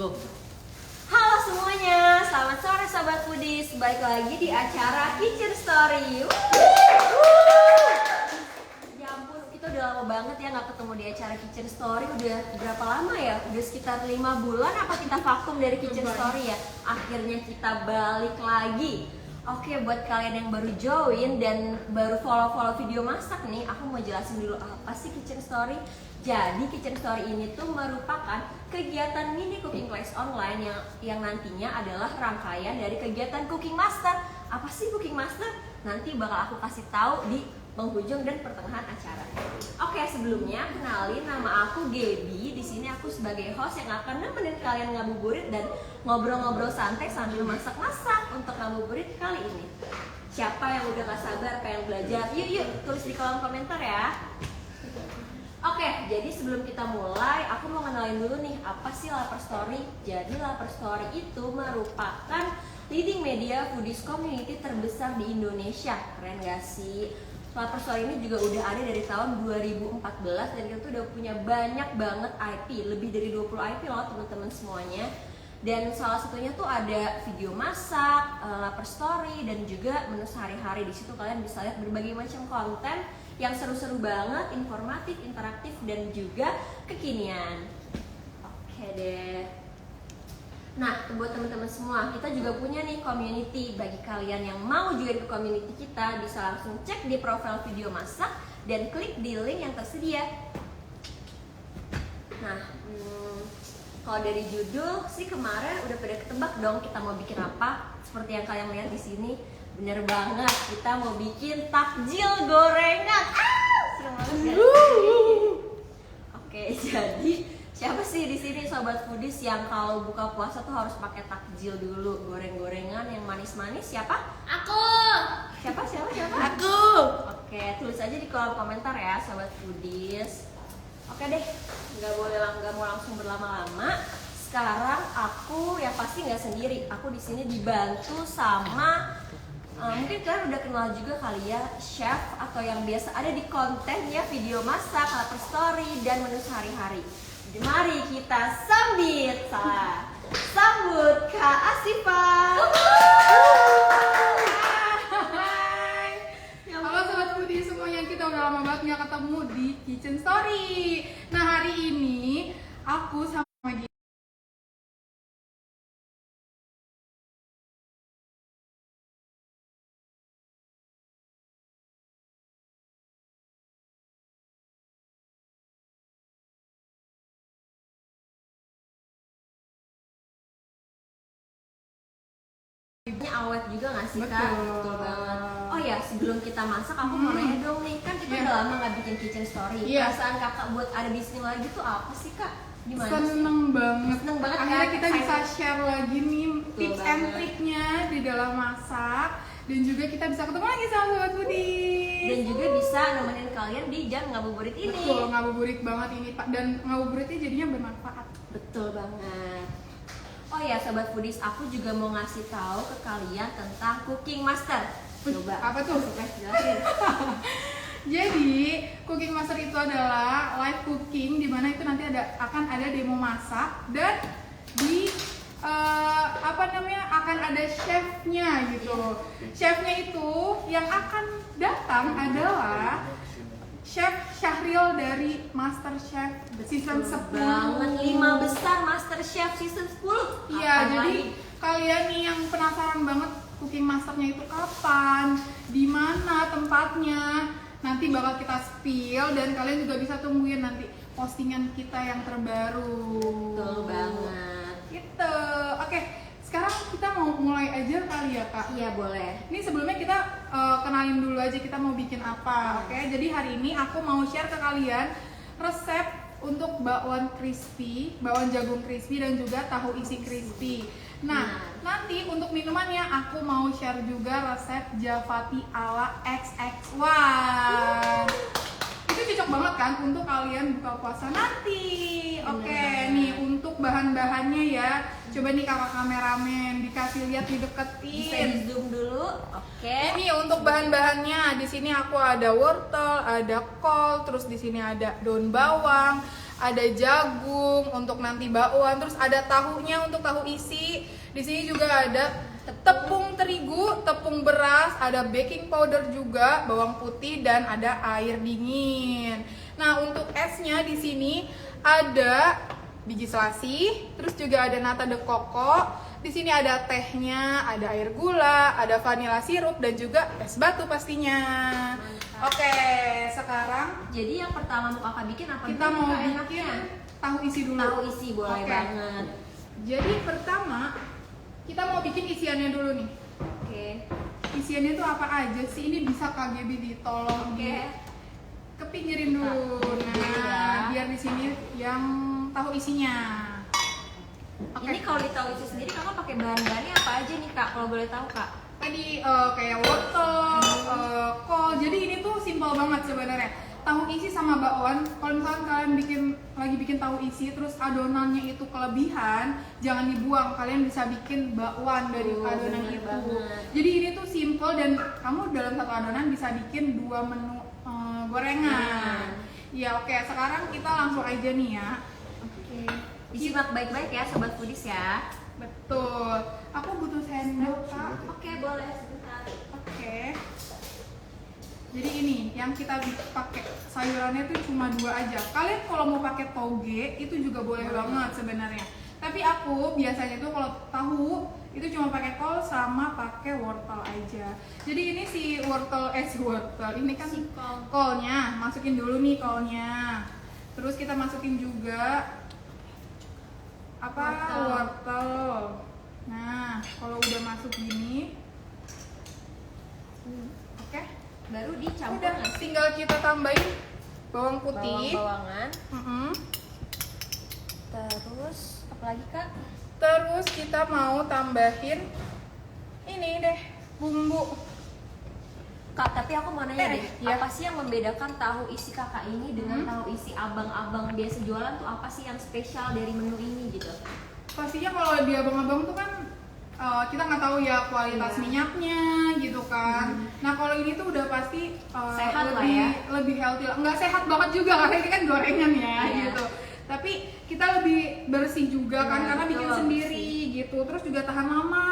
Go. Halo semuanya, selamat sore Sobat Foodies. Balik lagi di acara Kitchen Story. Ya ampun, kita udah lama banget ya nggak ketemu di acara Kitchen Story. Udah berapa lama ya? Udah sekitar 5 bulan apa kita vakum dari Kitchen Story ya? Akhirnya kita balik lagi. Oke, buat kalian yang baru join dan baru follow video masak nih, aku mau jelasin dulu apa sih Kitchen Story. Jadi Kitchen Story ini tuh merupakan kegiatan mini cooking class online yang nantinya adalah rangkaian dari kegiatan Cooking Master. Apa sih Cooking Master? Nanti bakal aku kasih tahu di penghujung dan pertengahan acara. Oke, sebelumnya kenalin, nama aku Gaby. Di sini aku sebagai host yang akan nemenin kalian ngabuburit dan ngobrol-ngobrol santai sambil masak-masak untuk ngabuburit kali ini. Siapa yang udah gak sabar pengen belajar? Yuk tulis di kolom komentar ya. Oke, jadi sebelum kita mulai, aku mau kenalin dulu nih apa sih Lapar Story. Jadi Lapar Story itu merupakan leading media foodies community terbesar di Indonesia. Keren gak sih? Lapar Story ini juga udah ada dari tahun 2014 dan kita tuh udah punya banyak banget IP, lebih dari 20 IP loh teman-teman semuanya. Dan salah satunya tuh ada video masak, Lapar Story, dan juga menu sehari-hari. Di situ kalian bisa lihat berbagai macam konten yang seru-seru banget, informatif, interaktif, dan juga kekinian. Oke deh. Nah, buat teman-teman semua, kita juga punya nih community. Bagi kalian yang mau join ke community kita, bisa langsung cek di profil video masak dan klik di link yang tersedia. Nah, kalau dari judul sih kemarin udah pada ketebak dong kita mau bikin apa. Seperti yang kalian lihat di sini, bener banget, kita mau bikin takjil gorengan. Seru banget kan? Oke, jadi siapa sih di sini Sobat Foodies yang kalau buka puasa tuh harus pakai takjil dulu, goreng-gorengan yang manis-manis? Siapa? Aku. Siapa? Aku. Oke, tulis aja di kolom komentar ya Sobat Foodies. Oke deh, nggak mau langsung berlama-lama. Sekarang aku yang pasti nggak sendiri. Aku di sini dibantu sama mungkin kalian udah kenal juga kali ya, chef atau yang biasa ada di konten ya, video masak, Lapar Story, dan menu sehari-hari. Mari kita sambut Kak Asifa. Halo Sobat Foodies semuanya, kita udah lama banget nggak ketemu di Kitchen Story. Nah, hari ini aku sama dia Ini awet juga nggak sih Kak? Betul. Betul banget. Oh ya, sebelum kita masak aku mau nanya dong nih, kan kita Iya. udah lama nggak bikin Kitchen Story. Iya. Perasaan Kakak buat ada di sini lagi tuh apa sih Kak? Gimana sih? seneng banget. Seneng banget Akhirnya kan? kita bisa share lagi nih Betul tips and banget. triknya di dalam masak, dan juga kita bisa ketemu lagi sama Sobat Foodies. Dan juga bisa nemenin kalian di jam ngabuburit ini. Betul, ngabuburit banget ini Pak, dan ngabuburitnya jadinya bermanfaat. Betul banget. Oh ya Sobat Foodies, aku juga mau ngasih tahu ke kalian tentang Cooking Master. Coba. Apa tuh? Coba jelasin. Jadi, Cooking Master itu adalah live cooking, di mana itu nanti akan ada demo masak, dan di akan ada chefnya gitu. Chefnya itu yang akan datang adalah Chef Syahril dari Master Chef season 10. Banget, 5 besar Master Chef season 10. Iya, Apaan jadi lagi? kalian nih yang penasaran banget Cooking Masternya itu kapan, di mana tempatnya, nanti bakal kita spill, dan kalian juga bisa tungguin nanti postingan kita yang terbaru. Betul banget. Gitu. Oke, sekarang kita mau mulai aja kali ya Kak. Iya boleh. Ini sebelumnya kita kenalin dulu aja kita mau bikin apa. Oke, jadi hari ini aku mau share ke kalian resep untuk bakwan crispy, bakwan jagung crispy, dan juga tahu isi crispy. Nah, nanti untuk minumannya aku mau share juga resep Java Tea ala XX1. Itu cocok banget kan untuk kalian buka puasa nanti. Oke, Bener. nih untuk bahan-bahannya ya. Coba nih kakak kameramen dikasih lihat Bisa dideketin. di zoom dulu. Oke. Ini untuk bahan-bahannya. Di sini aku ada wortel, ada kol, terus di sini ada daun bawang, ada jagung untuk nanti bakwan, terus ada tahunya untuk tahu isi. Di sini juga ada tepung terigu, tepung beras, ada baking powder juga, bawang putih dan ada air dingin. Nah, untuk esnya di sini ada biji selasi, terus juga ada nata de coco. Di sini ada tehnya, ada air gula, ada vanilla sirup dan juga es batu pastinya. Mantap. Oke, sekarang Jadi yang pertama mau kakak bikin apa kita dulu, mau Kak, bikin enaknya? tahu isi dulu. Tahu isi boleh Oke. banget. Jadi pertama kita mau bikin isiannya dulu nih. Oke. Isiannya tuh apa aja sih? Ini bisa KGB ditolong Oke. kepinggirin dulu. Nah, biar di sini yang tahu isinya. Oke. Ini kalau di tahu isi sendiri kakak pakai bahan-bahannya apa aja nih Kak? Kalau boleh tahu Kak? Tadi kayak wortel, kol. Jadi ini tuh simpel banget sebenarnya. Tahu isi sama bakwan. Kalau misalkan kalian lagi bikin tahu isi, terus adonannya itu kelebihan, jangan dibuang. Kalian bisa bikin bakwan dari adonan bener itu. banget. Jadi ini tuh simple dan kamu dalam satu adonan bisa bikin 2 menu gorengan. Ya oke. Sekarang kita langsung aja nih ya. Oke. Disimak baik-baik ya Sobat Foodies ya. Betul. Aku butuh sendok, Kak. Oke, boleh sebentar. Oke. Jadi ini yang kita pakai sayurannya tuh cuma 2 aja. Kalian kalau mau pakai toge itu juga boleh banget sebenarnya. Tapi aku biasanya tuh kalau tahu itu cuma pakai kol sama pakai wortel aja. Jadi ini si wortel ini kan Si kol. kolnya, masukin dulu nih kolnya. Terus kita masukin juga wortel. Nah, kalau udah masuk gini, oke. Baru dicampur Udah, nggak sih? tinggal kita tambahin bawang putih. Bawang-bawangan. Mm-mm. Terus apa lagi Kak? Terus kita mau tambahin ini deh, bumbu. Kak, tapi aku mau nanya deh, ya. apa sih yang membedakan tahu isi kakak ini dengan tahu isi abang-abang biasa jualan tuh apa sih yang spesial dari menu ini gitu? Pastinya kalau di abang-abang tuh kan kita nggak tahu ya kualitas Iya. minyaknya gitu kan. Nah kalau ini tuh udah pasti Sehat lah lebih ya. lebih healthy. Nggak sehat banget juga karena ini kan gorengan ya Iya. gitu. Tapi kita lebih bersih juga kan Iya, karena bikin betul, sendiri gitu. Terus juga tahan lama.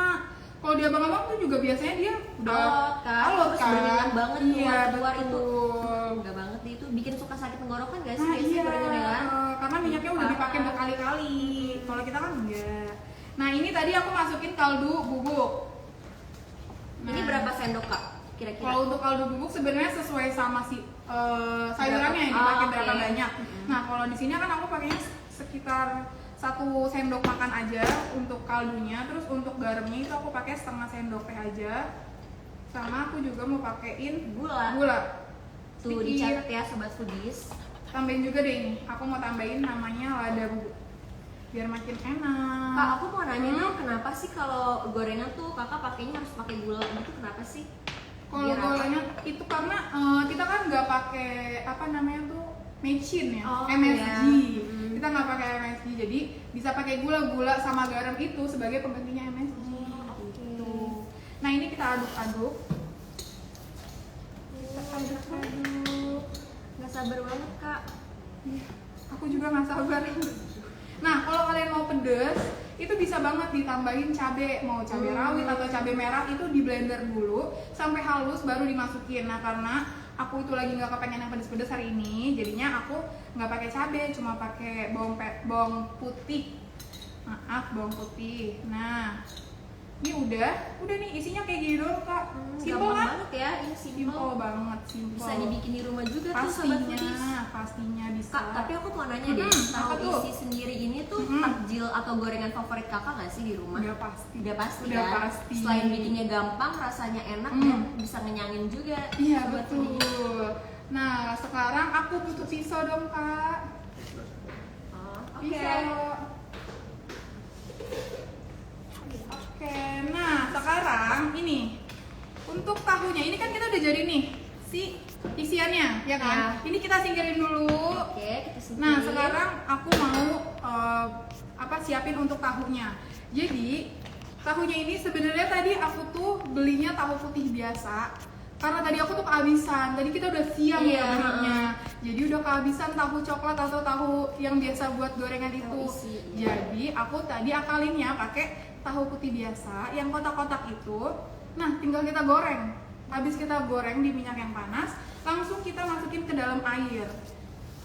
Kalau di abang-abang tuh juga biasanya dia udah Alot kan, alot terus kan. beringat banget Iya keluar itu. betul. Enggak banget nih, itu bikin suka sakit tenggorokan gak sih Nah biasanya iya, gorengan ya kan? karena minyaknya udah dipakai Parah. berkali-kali. Kalau kita kan enggak. Nah ini tadi aku masukin kaldu bubuk. Ini Nah, berapa sendok Kak? Kira-kira? Kalau untuk kaldu bubuk sebenarnya sesuai sama si sayurannya yang dipakai Oh, berapa oke. banyak. Nah kalau di sini kan aku pakainya sekitar 1 sendok makan aja untuk kaldunya. Terus untuk garamnya itu aku pakai setengah sendok teh aja. Sama aku juga mau pakein Gula. gula. Tuh Sedikit. dicatat ya Sobat Foodies. Tambahin juga deh ini. Aku mau tambahin namanya lada bubuk biar makin enak. Kak, aku mau nanya dong, kenapa sih kalau gorengan tuh kakak pakainya harus pakai gula gitu? Kenapa sih? Kalau Biar apa? gorengan itu karena kita kan nggak pakai apa namanya tuh mecin ya, Oh, MSG. iya. Kita nggak pakai MSG, jadi bisa pakai gula sama garam itu sebagai penggantinya MSG. oke. Gitu. Nah ini kita aduk-aduk. Kita aduk-aduk. Nggak sabar banget Kak. Iya, aku juga nggak sabar. Nah, kalau kalian mau pedes, itu bisa banget ditambahin cabai, mau cabai rawit atau cabai merah itu di blender dulu sampai halus baru dimasukin. Nah, karena aku itu lagi nggak kepengen yang pedes-pedes hari ini, jadinya aku nggak pakai cabai, cuma pakai bawang putih. Maaf, bawang putih. Nah, ini udah nih isinya kayak gini doang kak. Simple Gampang kan? banget ya, ini simple. Simple banget, simple. Bisa dibikin di rumah juga tuh Sobat Foodies. Pastinya bisa. Kak, tapi aku mau nanya deh, apa tahu tuh? isi sendiri ini tuh takjil atau gorengan favorit kakak nggak sih di rumah? Udah pasti. Udah pasti Udah kan? pasti. Selain bikinnya gampang, rasanya enak dan bisa ngenyangin juga. Iya Sobat Foodies. betul. Nah sekarang aku butuh pisau dong kak. Oh, oke. Pisau. Oke. Nah sekarang ini untuk tahunya ini kan kita udah jadi nih si isiannya ya kan. Ini kita singkirin dulu. Oke, kita singkirin. Nah, sekarang aku mau siapin untuk tahunya. Jadi, tahunya ini sebenarnya tadi aku tuh belinya tahu putih biasa. Karena tadi aku tuh kehabisan. Tadi kita udah siang ya belinya. Jadi udah kehabisan tahu coklat atau tahu yang biasa buat gorengan itu. Jadi, aku tadi akalinnya pakai tahu putih biasa yang kotak-kotak itu. Nah, tinggal kita goreng. Habis kita goreng di minyak yang panas, langsung kita masukin ke dalam air.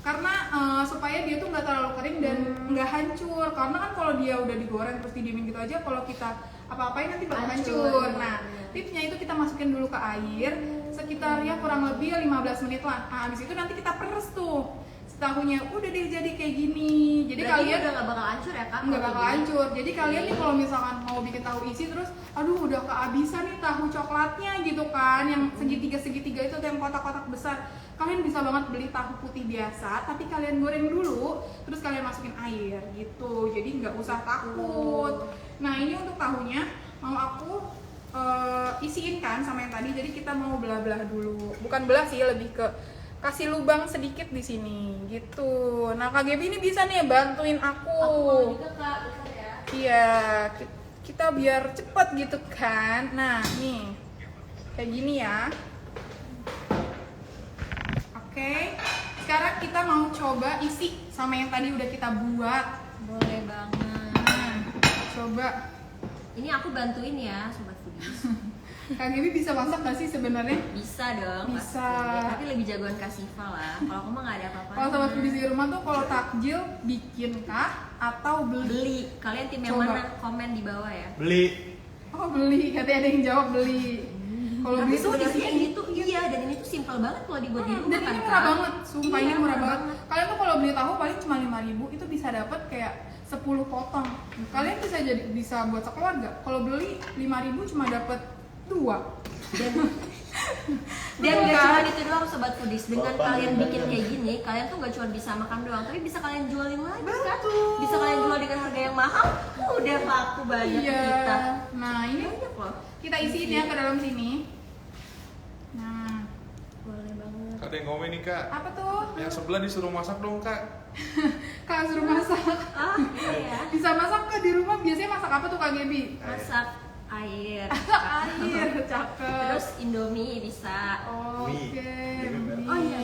Karena supaya dia tuh nggak terlalu kering dan nggak hancur. Karena kan kalau dia udah digoreng terus didiemin gitu aja, kalau kita apa-apain nanti bakal hancur. Nah, tipsnya itu kita masukin dulu ke air sekitar ya kurang lebih 15 menit lah. Nah, habis itu nanti kita peres tuh. Tahunya udah deh jadi kayak gini. Jadi berarti kalian udah nggak bakal hancur ya Kak? nggak bakal hancur. Jadi kalian nih kalau misalkan mau bikin tahu isi terus, aduh udah kehabisan nih tahu coklatnya gitu kan, yang segitiga itu yang kotak-kotak besar. Kalian bisa banget beli tahu putih biasa, tapi kalian goreng dulu, terus kalian masukin air gitu. Jadi nggak usah takut. Nah ini untuk tahunya mau aku isiin kan sama yang tadi. Jadi kita mau belah-belah dulu. Bukan belah sih, lebih ke kasih lubang sedikit di sini gitu. Nah Kak Gaby ini bisa nih bantuin aku. Aku mau juga Kak, bentar ya. Iya, kita biar cepet gitu kan. Nah nih kayak gini ya. Oke, sekarang kita mau coba isi sama yang tadi udah kita buat. Boleh banget. Nah, coba. Ini aku bantuin ya Sobat Foodies. Kak Gaby bisa masak gak sih sebenarnya? Bisa dong, Bisa. pasti. Tapi lebih jagoan Kak Siva lah. Kalau aku mah nggak ada apa-apa. Kalau Sobat Foodies di rumah tuh kalau takjil bikin kah atau beli? Beli. Kalian tim yang Coba. mana? Komen di bawah ya. Beli. Oh beli, katanya ada yang jawab beli. Kalau Tapi beli tuh sebenarnya isinya ini tuh iya, dan ini tuh simple banget kalau dibuat di rumah dan kan ini murah Kak? banget, sumpah Iya, ini murah banget. Kalian tuh kalau beli tahu paling cuma 5.000 itu bisa dapat kayak 10 potong. Kalian bisa buat sekeluarga. Kalau beli 5.000 cuma dapat 2. Dan Betul gak kan? cuma itu doang Sobat Foodies. Dengan Bapak kalian bener. bikin kayak gini, kalian tuh gak cuma bisa makan doang, tapi bisa kalian jualin lagi kan? Betul. Bisa kalian jual dengan harga yang mahal. Udah laku banyak Iya. kita. Nah ini Banyak loh. kita isiin ya ke dalam sini. Nah, Boleh banget. Ada yang komen nih kak. apa tuh? Yang sebelah disuruh masak dong kak. Kak suruh masak. Ah, iya ya. Bisa masak ke di rumah? Biasanya masak apa tuh Kak Gaby? Masak air. Air, cakep. Terus Indomie bisa. Oke. Mie. Oh, iya.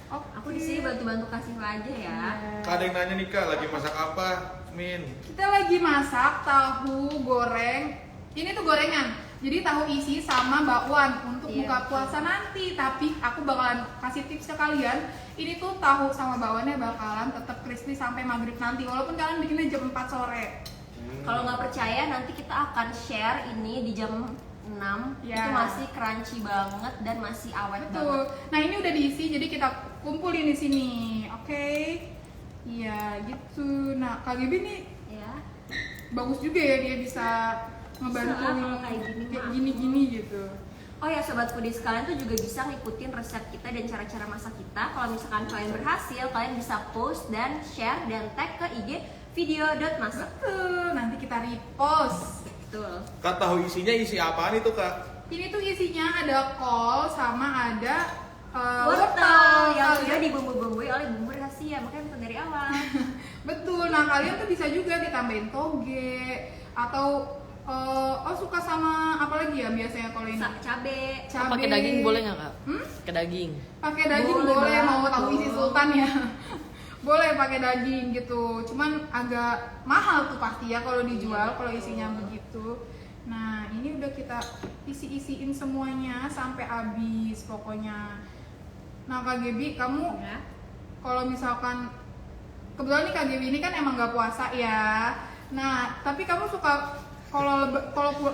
Oke. Aku di sini bantu-bantu kasih aja ya. Kak ada yang nanya nih kak, lagi masak apa? Min. Kita lagi masak tahu goreng. Ini tuh gorengan. Jadi tahu isi sama bakwan untuk Iya, buka betul. puasa nanti. Tapi aku bakalan kasih tips ke kalian. Ini tuh tahu sama bakwannya bakalan tetap crispy sampai maghrib nanti. Walaupun kalian bikinnya jam 4 sore. Kalau nggak percaya nanti kita akan share ini di jam 6. Ya. Itu masih crunchy banget dan masih awet banget. Betul. Nah ini udah diisi, jadi kita kumpulin di sini, oke? Iya gitu. Nah Kak Gaby nih Ya. bagus juga ya, dia bisa ngebantu Bisa, kalau kayak gini mah. gini gitu. Oh ya Sobat Foodies, kalian tuh juga bisa ngikutin resep kita dan cara-cara masak kita. Kalau misalkan kalian berhasil, kalian bisa post dan share dan tag ke IG video.masak. Betul. Nanti kita repost. Betul. Kak tahu isinya isi apaan itu kak? Ini tuh isinya ada kol sama ada Wortel yang Kalian- sudah dibumbu-bumbui oleh bumbu rahasia, makanya bukan dari awal. Betul. Nah kalian tuh bisa juga ditambahin toge atau suka sama apa lagi ya biasanya kalau ini? Cabe. Cabe. Pakai daging boleh nggak kak? Hmm? Pakai daging. Pakai daging Boleh boleh, mau banget tahu isi dong. sultan ya. Boleh pakai daging gitu. Cuman agak mahal tuh pasti ya kalau dijual kalau isinya begitu. Nah, ini udah kita isi-isiin semuanya sampai habis pokoknya. Nah, Kak Gaby, kamu Ya. kalau misalkan kebetulan nih Kak Gaby ini kan emang nggak puasa ya. Nah, tapi kamu suka kalau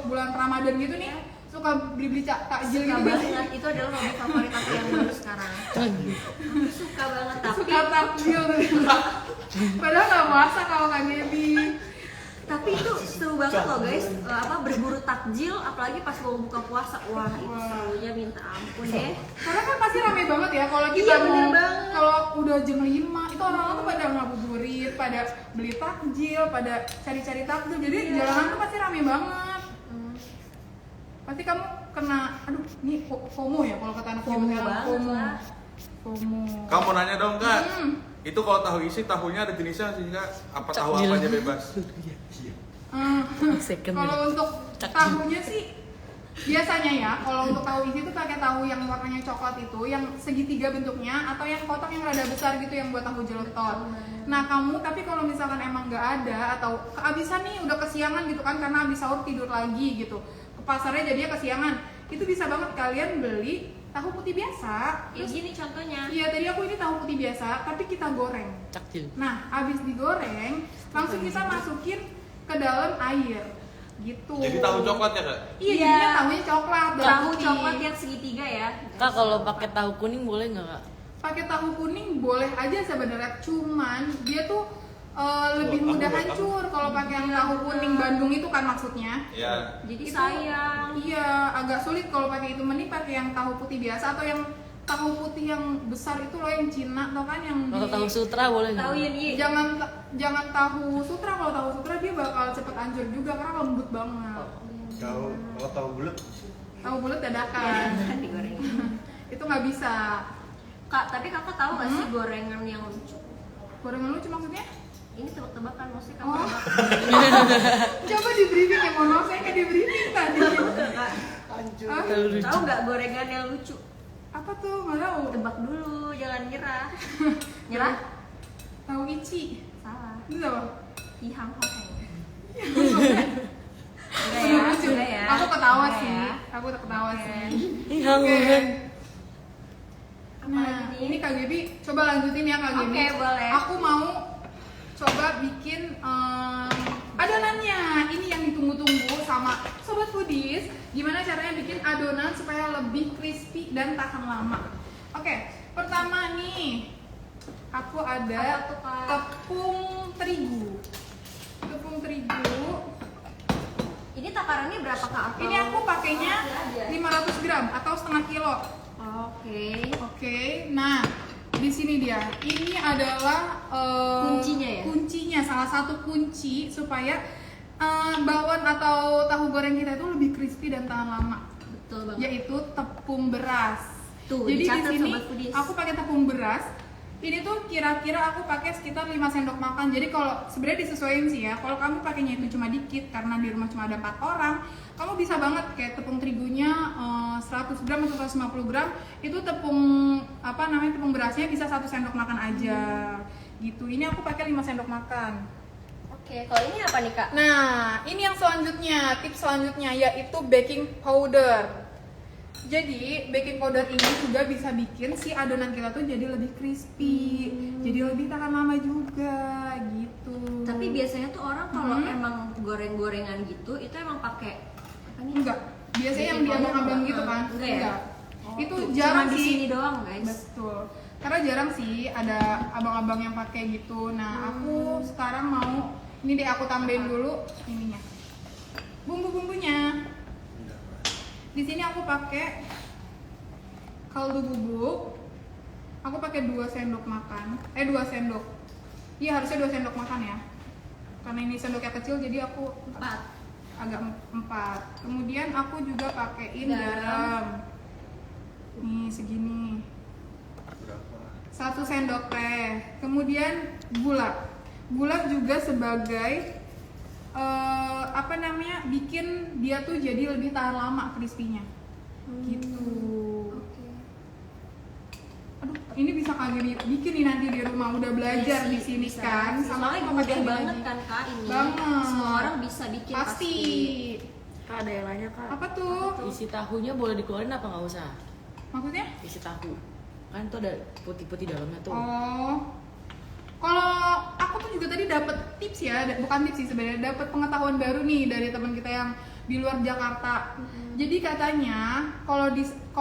bulan Ramadan gitu nih suka beli takjil Suka gitu nggak sih? banget, itu adalah hobi favorit aku yang dulu sekarang. Aku suka banget, tapi Suka takjil tuh. Padahal nggak puasa kalau Kak Gaby. itu seru banget loh guys. Berburu takjil, apalagi pas mau buka puasa. Wah, itu Wah. serunya minta ampun deh. Karena kan pasti rame banget ya kalau kita Iya, mau bener banget. kalau udah jam 5 itu orang-orang tuh pada ngabuburit, pada beli takjil, pada cari-cari takjil. Jadi Iya. jalanan tuh pasti rame banget. Hmm, Pasti kamu kena aduh ini FOMO ya kalau kata anak FOMO zaman sekarang, banget FOMO. lah. FOMO. Kamu mau nanya dong kak, Hmm. itu kalau tahu isi tahunya ada jenisnya sih kak? Apa tahu Cakjil. apa aja bebas? Second. Kalau untuk Cakjil. tahunya sih biasanya ya, kalau untuk tahu isi itu pakai tahu yang warnanya coklat itu, yang segitiga bentuknya, atau yang kotak yang rada besar gitu yang buat tahu jelotot. Nah kamu, tapi kalau misalkan emang nggak ada atau kehabisan nih, udah kesiangan gitu kan karena habis sahur tidur lagi gitu, ke pasarnya jadinya kesiangan, itu bisa banget kalian beli tahu putih biasa. Ya gini contohnya. Iya tadi aku ini tahu putih biasa, tapi kita goreng. Cakjil. Nah habis digoreng, langsung kita masukin ke dalam air gitu. Jadi tahu coklat ya kak? Iya, Iya. jadinya tahunya coklat dan Tahu putih. coklat yang segitiga ya. Kak kalau pakai tahu kuning boleh nggak kak? Pakai tahu kuning boleh aja sebenarnya, cuman dia tuh lebih mudah hancur kalau pakai yang tahu kuning Bandung itu kan maksudnya. Ya. Jadi Itu- sayang. Iya, agak sulit kalau pakai itu, mending pakai yang tahu putih biasa atau yang tahu putih yang besar itu loh, yang Cina tau kan, yang Kalau tahu sutra boleh nggak? Tahu Yun Yi. jangan tahu sutra. Kalau tahu sutra dia bakal cepet hancur juga karena lembut banget. Kalau tahu bulat Tahu bulat Ya, dadakan. kan digoreng. Itu nggak bisa. Kak, tapi kakak tahu nggak sih gorengan yang lucu? Gorengan lucu maksudnya? Ini tebak-tebakan, maksudnya kamu Oh. tebak. Coba di briefing ya, mohon maaf saya nggak di briefing tadi. Hah? Tahu lucu. Tahu nggak gorengan yang lucu? Apa tuh? Nggak tahu. Tebak dulu, jangan nyerah. Nyerah? Tahu ici. Salah. Itu apa? Ihang Hokeng. Enggak ya, Lucu. enggak ya. Aku ketawa Enggak sih. ya. Aku ketawa Oke. sih. Iya, Oke. Apa Nah, lagi nih? ini Kak Gebi, coba lanjutin ya Kak Gebi. Oke, boleh. Aku mau coba bikin adonannya. Ini yang ditunggu-tunggu sama Sobat Foodies. Gimana caranya bikin adonan supaya lebih crispy dan tahan lama. Oke, pertama nih, aku ada Apa tuh, Kak? tepung terigu. Tepung terigu. Ini takarannya berapa kak? Atau- Ini aku pakainya Aja. 500 gram atau setengah kilo. Oke. Oke, nah di sini dia. Ini adalah Kuncinya ya? Kuncinya, salah satu kunci supaya bakwan atau tahu goreng kita itu lebih crispy dan tahan lama, Betul banget. yaitu tepung beras. Tuh, Jadi di dicatat, sini Sobat Foodies. aku pakai tepung beras. Ini tuh kira-kira aku pakai sekitar 5 sendok makan. Jadi kalau sebenarnya disesuaikan sih ya. Kalau kamu pakainya itu cuma dikit karena di rumah cuma ada 4 orang, kamu bisa banget kayak tepung terigunya 100 gram atau 150 gram. Itu tepung tepung berasnya bisa 1 sendok makan aja. Gitu. Ini aku pakai 5 sendok makan. Oke, kalau ini apa nih kak? Nah, ini yang selanjutnya, tips selanjutnya yaitu baking powder. Jadi, baking powder ini juga bisa bikin si adonan kita tuh jadi lebih crispy, jadi lebih tahan lama juga, gitu. Tapi biasanya tuh orang kalau Hmm. emang goreng-gorengan gitu, itu emang pakai apa nih? enggak, biasanya yang Baking powder diabang-abang enggak? gitu kan? Enggak ya? Oh, Itu tuh, jarang cuma di sih. sini doang guys. Betul. Karena jarang sih ada abang-abang yang pakai gitu. Nah, aku sekarang mau ini deh aku tambahin dulu ininya. Bumbu-bumbunya. Di sini aku pakai kaldu bubuk. Aku pakai 2 sendok makan. 2 sendok. Iya, harusnya 2 sendok makan ya. Karena ini sendoknya kecil jadi aku 4. agak 4. Kemudian aku juga pakein Garam. garam. Nih segini. berapa? 1 sendok teh. Kemudian gula. Gula juga sebagai bikin dia tuh jadi lebih tahan lama crispy-nya. Gitu. Oke. Aduh, ini bisa kagak bikin nih nanti di rumah, udah belajar Iya di sih, sini bisa. kan. Soalnya aku mudah pakai ini banget lagi. kan kak ini. Banget. Semua orang bisa bikin Pasti. Kak ada yang nanya kak. Apa tuh? Isi tahunya boleh dikeluarin apa nggak usah? Maksudnya? Isi tahu. Kan tuh ada putih-putih dalamnya tuh. Oh, kalau aku tuh juga tadi dapat tips ya, bukan tips sih sebenarnya, dapat pengetahuan baru nih dari teman kita yang di luar Jakarta. Jadi katanya kalau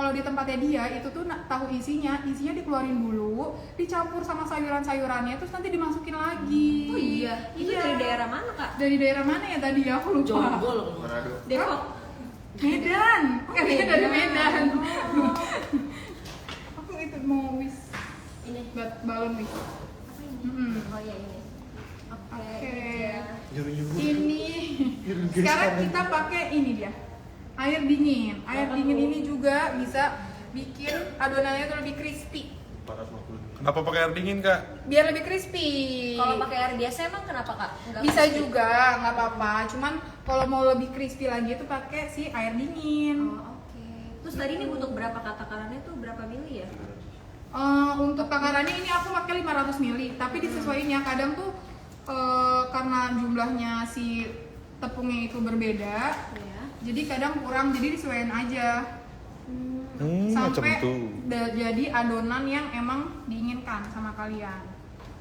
di tempatnya dia itu tuh tahu isinya dikeluarin dulu, dicampur sama sayuran-sayurannya, terus nanti dimasukin lagi. Oh iya. Itu Iya. dari daerah mana kak? Dari daerah mana ya tadi? Aku lupa. Jonggol kalau nggak salah. Manado. Depok. Medan. Katanya dari Medan. Medan. Oh. Aku itu mau wish Ini balon wish. apa ini? Hmm. Oh iya ini. Oke. Oke. ini aja. Nyuruh-nyuruh. Ini sekarang kita pakai ini dia, air dingin. Air Apa dingin tuh? ini juga bisa bikin adonannya tuh lebih crispy. 450. Kenapa pakai air dingin, Kak? Biar lebih crispy. Kalau pakai air biasa emang kenapa kak? Nggak Bisa crispy? juga, nggak apa-apa. Cuman kalau mau lebih crispy lagi itu pakai si air dingin. Oh, oke. Terus tadi ini untuk berapa takarannya tuh berapa mili ya? Untuk takarannya ini aku pakai 500 ml, tapi disesuaiin ya. Kadang tuh karena jumlahnya si tepungnya itu berbeda, Ya. jadi kadang kurang, jadi disesuaiin aja. Macam Sampai itu. jadi adonan yang emang diinginkan sama kalian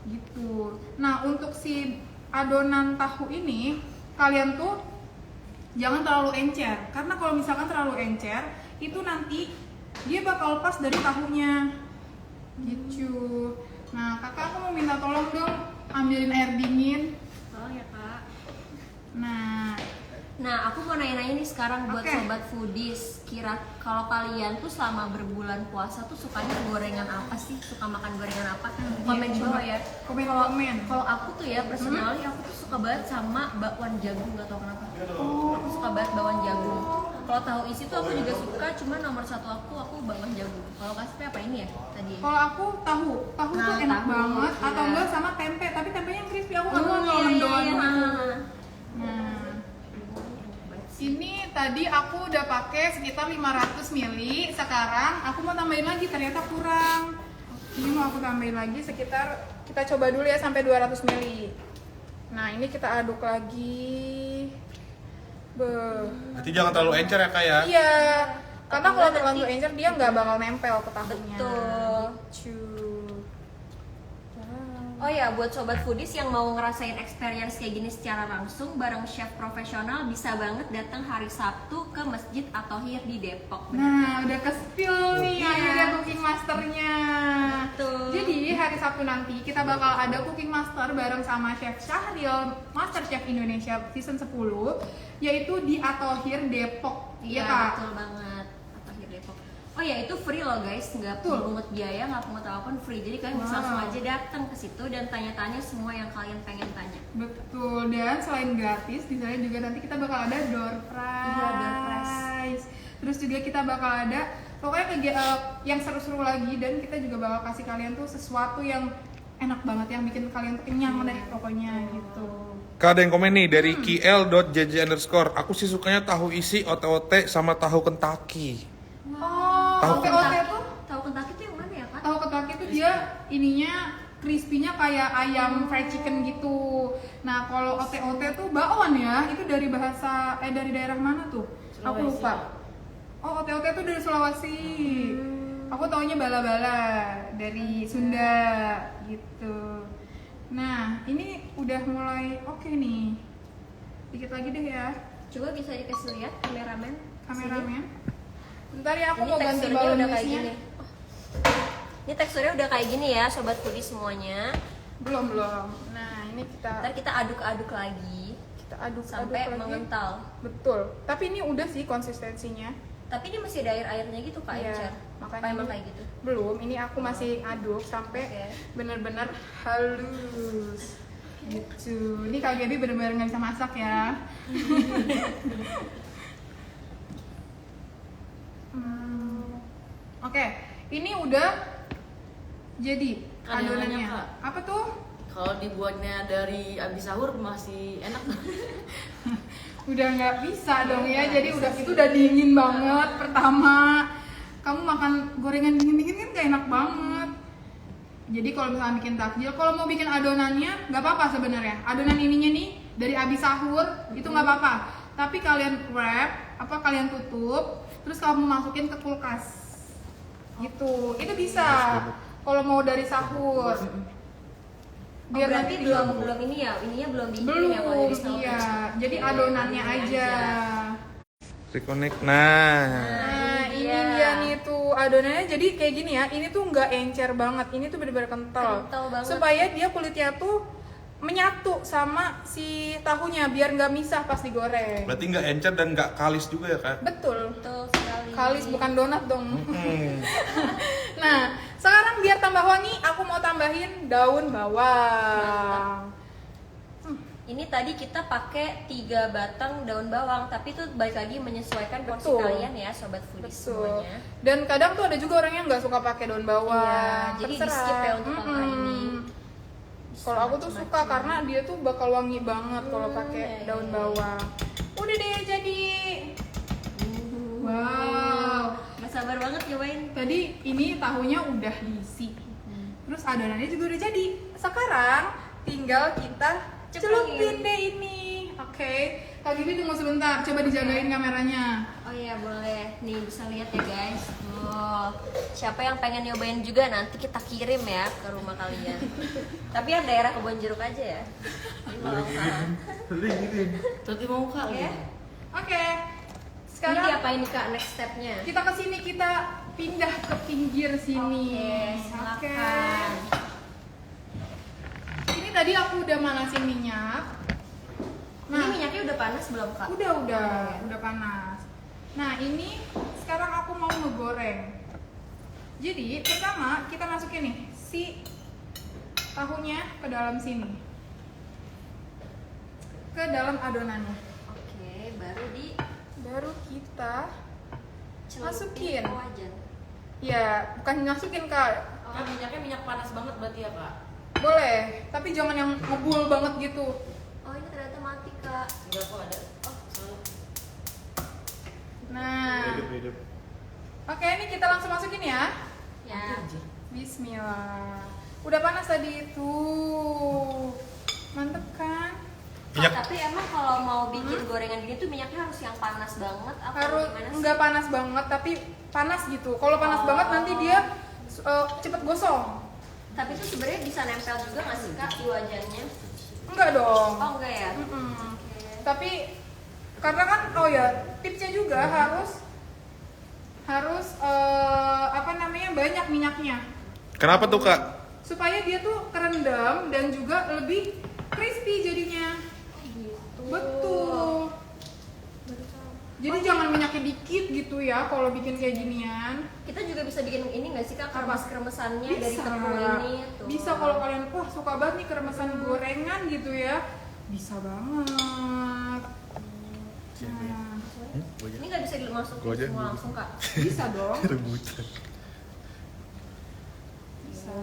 gitu. Nah, untuk si adonan tahu ini kalian tuh jangan terlalu encer, karena kalau misalkan terlalu encer itu nanti dia bakal lepas dari tahunya gitu. Nah, kakak aku mau minta tolong dong ambilin air dingin. Oh ya kak. Nah, aku mau nanya-nanya nih sekarang buat Oke. sobat foodies. Kira kalau kalian tuh selama berbulan puasa tuh sukanya gorengan apa sih? Suka makan gorengan apa? Komen di bawah ya. komen. Kalau aku tuh ya personally aku tuh suka banget sama bakwan jagung, gak tau kenapa. Aku suka banget bakwan jagung. Kalau tahu isi tuh aku juga suka, cuman nomor satu aku bakwan jagung. Kalau kasih apa ini ya tadi? Kalau aku tahu Nah, tuh enak tahu, banget. iya. Atau enggak sama tempe, tapi tempenya yang crispy aku nggak mau kalau iya, mendoan iya. gitu. Nah, ini tadi aku udah pakai sekitar 500 ml. Sekarang aku mau tambahin lagi, ternyata kurang. Ini mau aku tambahin lagi sekitar, kita coba dulu ya sampai 200 ml. Nah, ini kita aduk lagi. Berarti jangan terlalu encer ya, Kak ya? Iya, karena Atau kalau enggak terlalu nanti- encer dia nggak bakal nempel ke tahunya. Betul. Gitu. Oh ya, buat sobat foodies yang mau ngerasain experience kayak gini secara langsung bareng chef profesional, bisa banget datang hari Sabtu ke Masjid At-Thohir di Depok. Bener Nah, udah ke-spill nih Iya. akhirnya cooking masternya. Betul. Jadi hari Sabtu nanti kita bakal ada cooking master bareng sama Chef Syahril, Master Chef Indonesia season 10, yaitu di At-Thohir Depok. Iya, Iya Kak. betul banget. At-Thohir Depok. Oh ya, itu free loh guys, nggak Betul. pungut biaya, nggak pungut apapun, free. Jadi kalian bisa Wow. langsung aja datang ke situ dan tanya-tanya semua yang kalian pengen tanya. Betul, dan selain gratis, di sana juga nanti kita bakal ada door prize. Iya, door prize. Terus juga kita bakal ada pokoknya yang seru-seru lagi, dan kita juga bakal kasih kalian tuh sesuatu yang enak banget yang bikin kalian tuh kenyang deh pokoknya gitu. Kak, ada yang komen nih dari kl.jj_. Aku sih sukanya tahu isi ote-ote sama tahu Kentucky. Oh, Tahu ote-ote tuh, Tahu Kentucky tuh yang mana ya kak? tahu Kentucky tuh dia ininya crispy-nya kayak ayam fried chicken gitu. Nah, kalau ote-ote tuh bakwan ya, itu dari bahasa dari daerah mana tuh? Aku Sulawesi. lupa. Oh, ote-ote tuh dari Sulawesi. Aku taunya bala-bala dari Sunda gitu. Nah, ini udah mulai oke nih. Dikit lagi deh ya, Coba bisa dikasih lihat kameramen. kameramen. Bentar ya, aku Ini mau ganti teksturnya balon udah kayak bisnya. gini. Ini teksturnya udah kayak gini ya, sobat foodies semuanya. Belum. Nah, ini kita Ntar kita aduk-aduk lagi aduk sampai lagi. mengental. Betul. Tapi ini udah sih konsistensinya. Tapi ini masih ada air-airnya gitu kak, Iya, Encer? makanya Apa emang ini- kayak gitu? Belum. Ini aku masih aduk sampai Oke. bener-bener halus. Gitu. Ini Kak Gaby bener-bener nggak bisa masak ya. Oke, ini udah jadi Ada yang adonannya. nanya, Kak. Apa tuh? Kalau dibuatnya dari abis sahur masih enak. Udah nggak bisa dong ya, jadi itu udah dingin banget. Pertama, kamu makan gorengan dingin-dingin kan gak enak banget. Jadi kalau misalnya bikin takjil, kalau mau bikin adonannya nggak apa-apa sebenarnya. Adonan ininya nih dari abis sahur itu nggak apa-apa. Tapi kalian wrap, kalian tutup, terus kamu masukin ke kulkas. Gitu, itu bisa. Kalau mau dari sahur. Biar berarti belum ini ya, ininya belum dibikin Belum, ya kalau dari sahur. iya. Jadi Oke, adonannya aja. Reconnect. Nah. Nah, ini iya. dia nih tuh adonannya, jadi kayak gini ya. Ini tuh nggak encer banget, ini tuh bener-bener kental. Kental banget. Supaya dia kulitnya tuh menyatu sama si tahunya, biar nggak misah pas digoreng. Berarti nggak encer dan nggak kalis juga ya, Kak? Betul. Betul sekali. Kalis bukan donat dong. Hmm. Nah, sekarang biar tambah wangi, aku mau tambahin daun bawang. Ini tadi kita pakai 3 batang daun bawang, tapi itu balik lagi menyesuaikan porsi Betul. kalian ya, sobat foodies Betul. semuanya. Dan kadang tuh ada juga orang yang nggak suka pakai daun bawang. Iya, jadi di skip ya untuk yang kali ini. Bisa Kalau aku tuh suka macam-macam. karena dia tuh bakal wangi banget kalau pakai iya, daun iya. bawang. Udah deh jadi. Wow. Gak sabar banget nyobain. Tadi ini tahunya udah diisi. Terus adonannya juga udah jadi. Sekarang tinggal kita Ceplongin. celupin deh ini. Oke. Kak Bibi tunggu sebentar, coba dijagain kameranya. Oh iya boleh, nih bisa lihat ya guys. Tuh, siapa yang pengen nyobain juga nanti kita kirim ya ke rumah kalian. Tapi yang daerah Kebon Jeruk aja ya. Di Malangkara. Tadi mau kak Oke. Oke. Ini Sekarang diapain nih kak next stepnya? kita ke sini, kita pindah ke pinggir sini. Oke, silakan. Ini tadi aku udah manasin minyak. Ini minyaknya udah panas belum kak? Udah panas. Nah, ini sekarang aku mau ngegoreng. Jadi, pertama kita masukin nih si tahunya ke dalam sini. Ke dalam adonannya. Oke, Baru kita celupin Masukin. ke wajan. ya, bukan masukin Kak. Kan minyaknya minyak panas banget berarti ya kak? Boleh, tapi jangan yang ngebul banget gitu. Oh ini ternyata mati kak. Enggak kok ada. Oh salah. Nah, Hidup. oke, ini kita langsung masukin ya. Ya. Bismillah. Udah panas tadi tuh. Mantep kan? Kak, Minyak. tapi emang kalau mau bikin gorengan gini tuh minyaknya harus yang panas banget apa Harus gimana sih? enggak panas banget tapi panas gitu. Kalau panas Oh. banget nanti dia cepet gosong. Tapi itu sebenarnya bisa nempel juga nggak sih kak di wajannya? Enggak dong. Oh enggak ya? Mm-mm. Oke. Tapi karena kan tipsnya juga harus apa namanya, banyak minyaknya Kenapa tuh kak? supaya dia tuh kerendam dan juga lebih crispy jadinya. Gitu. Betul. Jadi jangan minyaknya dikit gitu ya kalau bikin kayak ginian. Kita juga bisa bikin ini nggak sih kak Apa? kremes-kremesannya dari tepung ini tuh. Bisa kalau kalian wah suka banget nih kremesan gorengan gitu ya. Bisa banget. Nah, Ini nggak bisa dimasukin Gua aja. semua langsung kak. bisa dong. Rebutan. Bisa.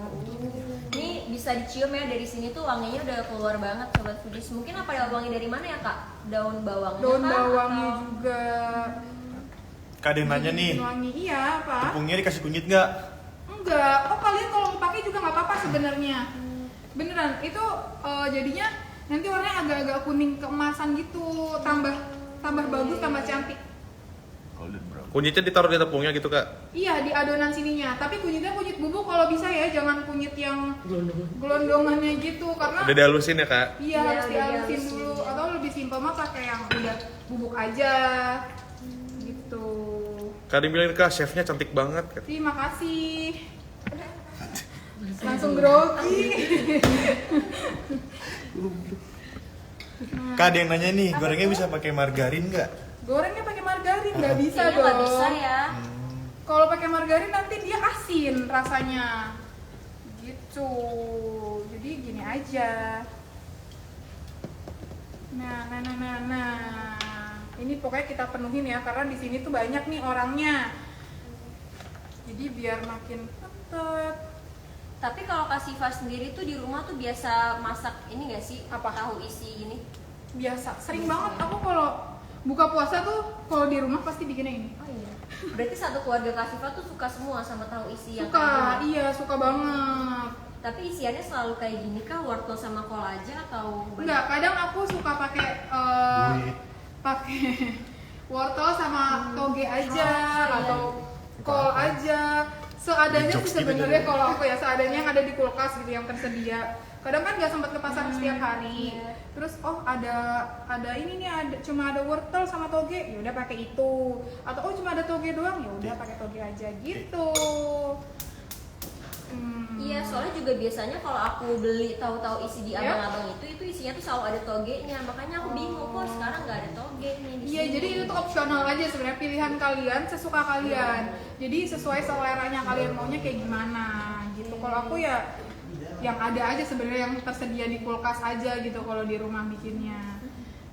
Ini bisa dicium ya dari sini tuh wanginya udah keluar banget sobat foodies. Mungkin apa ya wangi dari mana ya kak? Daun bawangnya Daun kah? bawangnya Atau- juga. Kak ada yang nanya nih, Bikin wangi. Iya, apa? tepungnya dikasih kunyit nggak? Enggak. Oh, kalian kalau mau pakai juga nggak apa-apa sebenarnya. Beneran. Itu jadinya nanti warnanya agak-agak kuning keemasan gitu. Tambah bagus, tambah cantik. Golden brown. Kunyitnya ditaruh di tepungnya gitu kak? Iya, di adonan sininya. Tapi kunyitnya kunyit bubuk kalau bisa ya, jangan kunyit yang gelondongannya gitu karena Udah dihalusin ya kak? iya Iya, harus udah dihalusin dihalusin. dulu atau lebih simpel mah pakai yang udah bubuk aja. Gitu. Kak Dim bilang kak chefnya cantik banget. Kak. Terima kasih. Langsung grogi. Kak ada yang nanya nih, gorengnya bisa pakai margarin nggak? Gorengnya pakai margarin nggak bisa Kayaknya dong. nggak bisa ya. Kalau pakai margarin nanti dia asin rasanya. Gitu. Jadi gini aja. Nah. Ini pokoknya kita penuhin ya karena di sini tuh banyak nih orangnya. Jadi biar makin tetep. Tapi kalau Kak Siva sendiri tuh di rumah tuh biasa masak ini nggak sih? Apa? Tahu isi ini? Biasa. Sering banget aku kalau buka puasa tuh kalau di rumah pasti bikinnya ini. Oh iya. Berarti satu keluarga Kak Siva tuh suka semua sama tahu isi yang Suka, kayak gini? iya suka banget. Tapi isiannya selalu kayak gini kah? Wortel sama kol aja atau banyak? Enggak, kadang aku suka pakai Duit. pakai wortel sama toge aja iya. atau kol aja. Seadanya Jokes sih gitu sebenarnya jadi. kalau aku ya, seadanya yang ada di kulkas gitu yang tersedia. Kadang kan nggak sempat ke pasar setiap hari. iya. Terus ada ini nih, cuma ada wortel sama toge, ya udah pakai itu. Atau oh cuma ada toge doang, ya udah pakai toge aja gitu. Iya, soalnya juga biasanya kalau aku beli tahu-tahu isi di Ya. abang-abang itu isinya tuh selalu ada togenya. Makanya aku bingung kok sekarang nggak ada toge nih di Iya, sini. jadi itu tuh opsional aja sebenarnya, pilihan kalian sesuka kalian. Jadi sesuai seleranya kalian maunya kayak gimana gitu. Kalau aku ya yang ada aja sebenarnya, yang tersedia di kulkas aja gitu kalau di rumah bikinnya.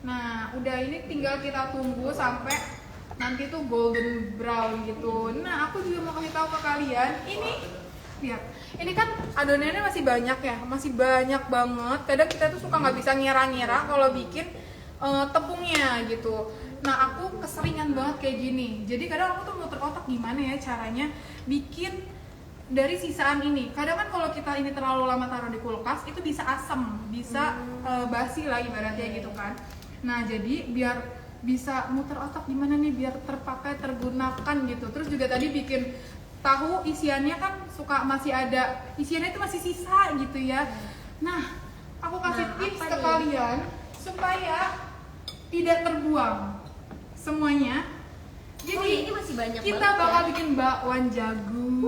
Nah, udah ini tinggal kita tunggu sampai nanti tuh golden brown gitu. Nah, aku juga mau kasih tahu ke kalian, ini lihat, ini kan adonannya masih banyak ya, masih banyak banget. Kadang kita tuh suka nggak bisa ngira-ngira kalau bikin tepungnya gitu. Nah, aku keseringan banget kayak gini. Jadi kadang aku tuh muter otak gimana ya caranya bikin dari sisaan ini. Kadang kan kalau kita ini terlalu lama taruh di kulkas itu bisa asam, bisa basi lah ibaratnya gitu kan. Nah, jadi biar bisa muter otak gimana nih biar terpakai, tergunakan gitu. Terus juga tadi bikin tahu isiannya kan suka masih ada, isiannya itu masih sisa gitu ya. Nah, aku kasih tips ke kalian supaya tidak terbuang semuanya. Jadi ini masih banyak kita banget bakal ya. bikin bakwan jagung.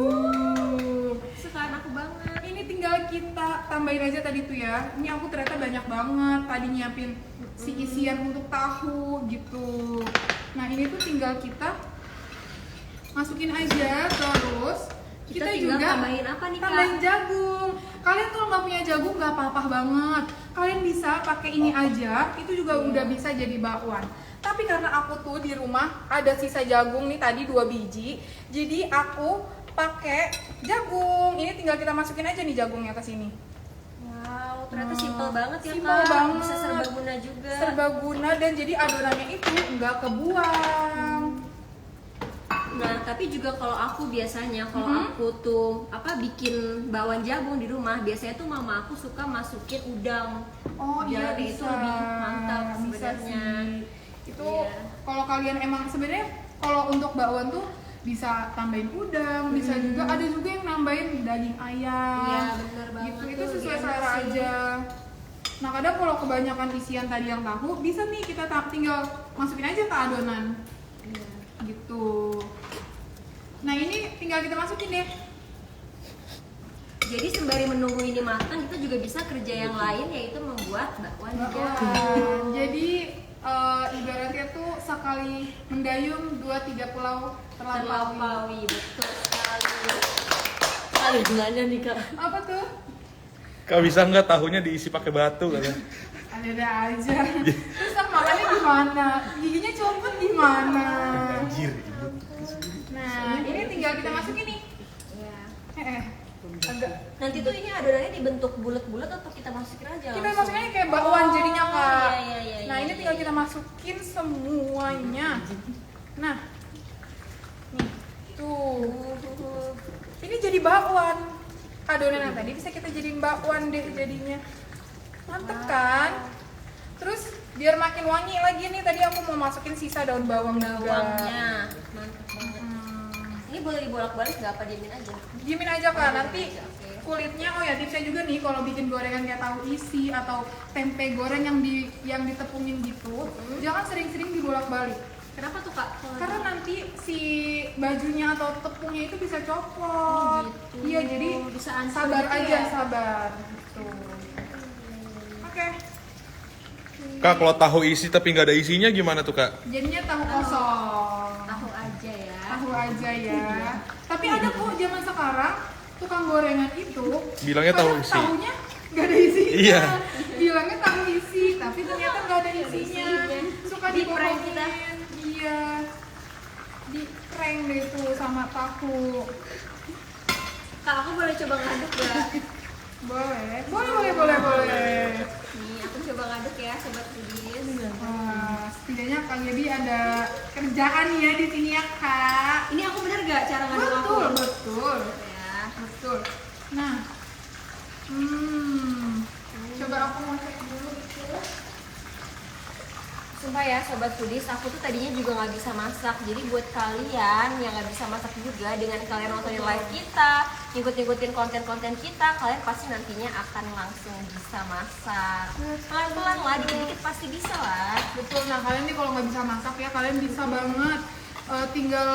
Sukaan aku banget. Ini tinggal kita tambahin aja tadi tuh ya. Ini aku ternyata banyak banget tadi nyiapin si isian untuk tahu gitu. Nah, ini tuh tinggal kita masukin aja, terus kita tinggal juga tambahin apa nih, Kak? tambahin jagung. Kalian kalau nggak punya jagung nggak apa-apa banget. Kalian bisa pakai ini aja, itu juga udah bisa jadi bakwan. Tapi karena aku tuh di rumah ada sisa jagung nih tadi 2 biji, jadi aku pakai jagung. Ini tinggal kita masukin aja nih jagungnya ke sini. Wow, ternyata simple banget ya, Simple Kak. banget. Bisa serbaguna juga. Serbaguna, dan jadi adonannya itu nggak kebuang. Nah, tapi juga kalau aku biasanya aku tuh bikin bakwan jagung di rumah, biasanya tuh mama aku suka masukin udang. Oh iya, Jadi bisa. itu lebih mantap Bisa sebenarnya. sih. Itu Iya. kalau kalian emang sebenarnya kalau untuk bakwan tuh bisa tambahin udang, bisa juga ada juga yang nambahin daging ayam. Iya, benar banget Gitu. Itu tuh, sesuai enak selera sih. aja. Nah, kadang kalau kebanyakan isian tadi yang tahu, bisa nih kita tinggal masukin aja ke adonan. Iya. Gitu. Nah, ini tinggal kita masukin deh. Jadi sembari menunggu ini matang, kita juga bisa kerja yang lain, yaitu membuat bakwan Bakwan. jagung. Jadi ibaratnya tuh sekali mendayung 2-3 pulau terlampaui. Terlampaui, betul sekali. Ada gunanya nih kak. Apa tuh? Kak bisa nggak tahunya diisi pakai batu katanya? Ada aja. Terus kan makannya gimana? Giginya copot gimana? Anjir, ibu. Nah, ini tinggal kita masukin nih. Iya. Agak. Nanti tuh ini adonannya dibentuk bulat-bulat atau kita masukin aja Kita langsung? masukinnya kayak bakwan jadinya, Kak. Iya, Nah, ini tinggal kita masukin semuanya. Nah, nih, tuh. Ini jadi bakwan. Adonan yang tadi bisa kita jadiin bakwan deh jadinya. Mantep kan? Terus biar makin wangi lagi nih, tadi aku mau masukin sisa daun bawang juga. Bawangnya mantap banget. Ini boleh dibolak-balik nggak apa diemin aja? Diemin aja Kak, nanti Oke. kulitnya, oh ya tipsnya juga nih kalau bikin gorengan kayak tahu isi atau tempe goreng yang ditepungin gitu, jangan sering-sering dibolak-balik. Kenapa tuh, Kak? Karena nanti si bajunya atau tepungnya itu bisa copot. gitu. Iya, jadi Bisa hancur sabar gitu aja, ya? sabar. Gitu. Oke, Kak kalau tahu isi tapi nggak ada isinya gimana tuh Kak? jadinya tahu kosong. Tahu aja ya. Tahu aja ya. Tapi ada kok zaman sekarang tukang gorengan itu Bilangnya tahu kadang isi. tahunya nggak ada isinya. Iya. Bilangnya tahu isi, tapi ternyata nggak ada isinya. Suka Di prank dibohongin. kita. Iya. Di prank deh tuh sama tahu. Kak, aku boleh coba ngaduk nggak? Boleh. Nih, aku coba ngaduk ya, sobat Kudis. Wah, setidaknya Kak Gaby ada kerjaan ya di sini ya Kak. Ini aku bener gak cara ngaduk aku? Betul. Ya. Betul. Nah, coba aku masak dulu gitu. Sumpah ya Sobat Kudis, aku tuh tadinya juga nggak bisa masak. Jadi buat kalian yang nggak bisa masak juga, dengan kalian nontonin live kita, ngikut-ngikutin konten-konten kita, kalian pasti nantinya akan langsung bisa masak. Pelan-pelan lah, dikit-dikit pasti bisa lah. Betul. Nah, kalian nih kalau nggak bisa masak ya, kalian bisa banget tinggal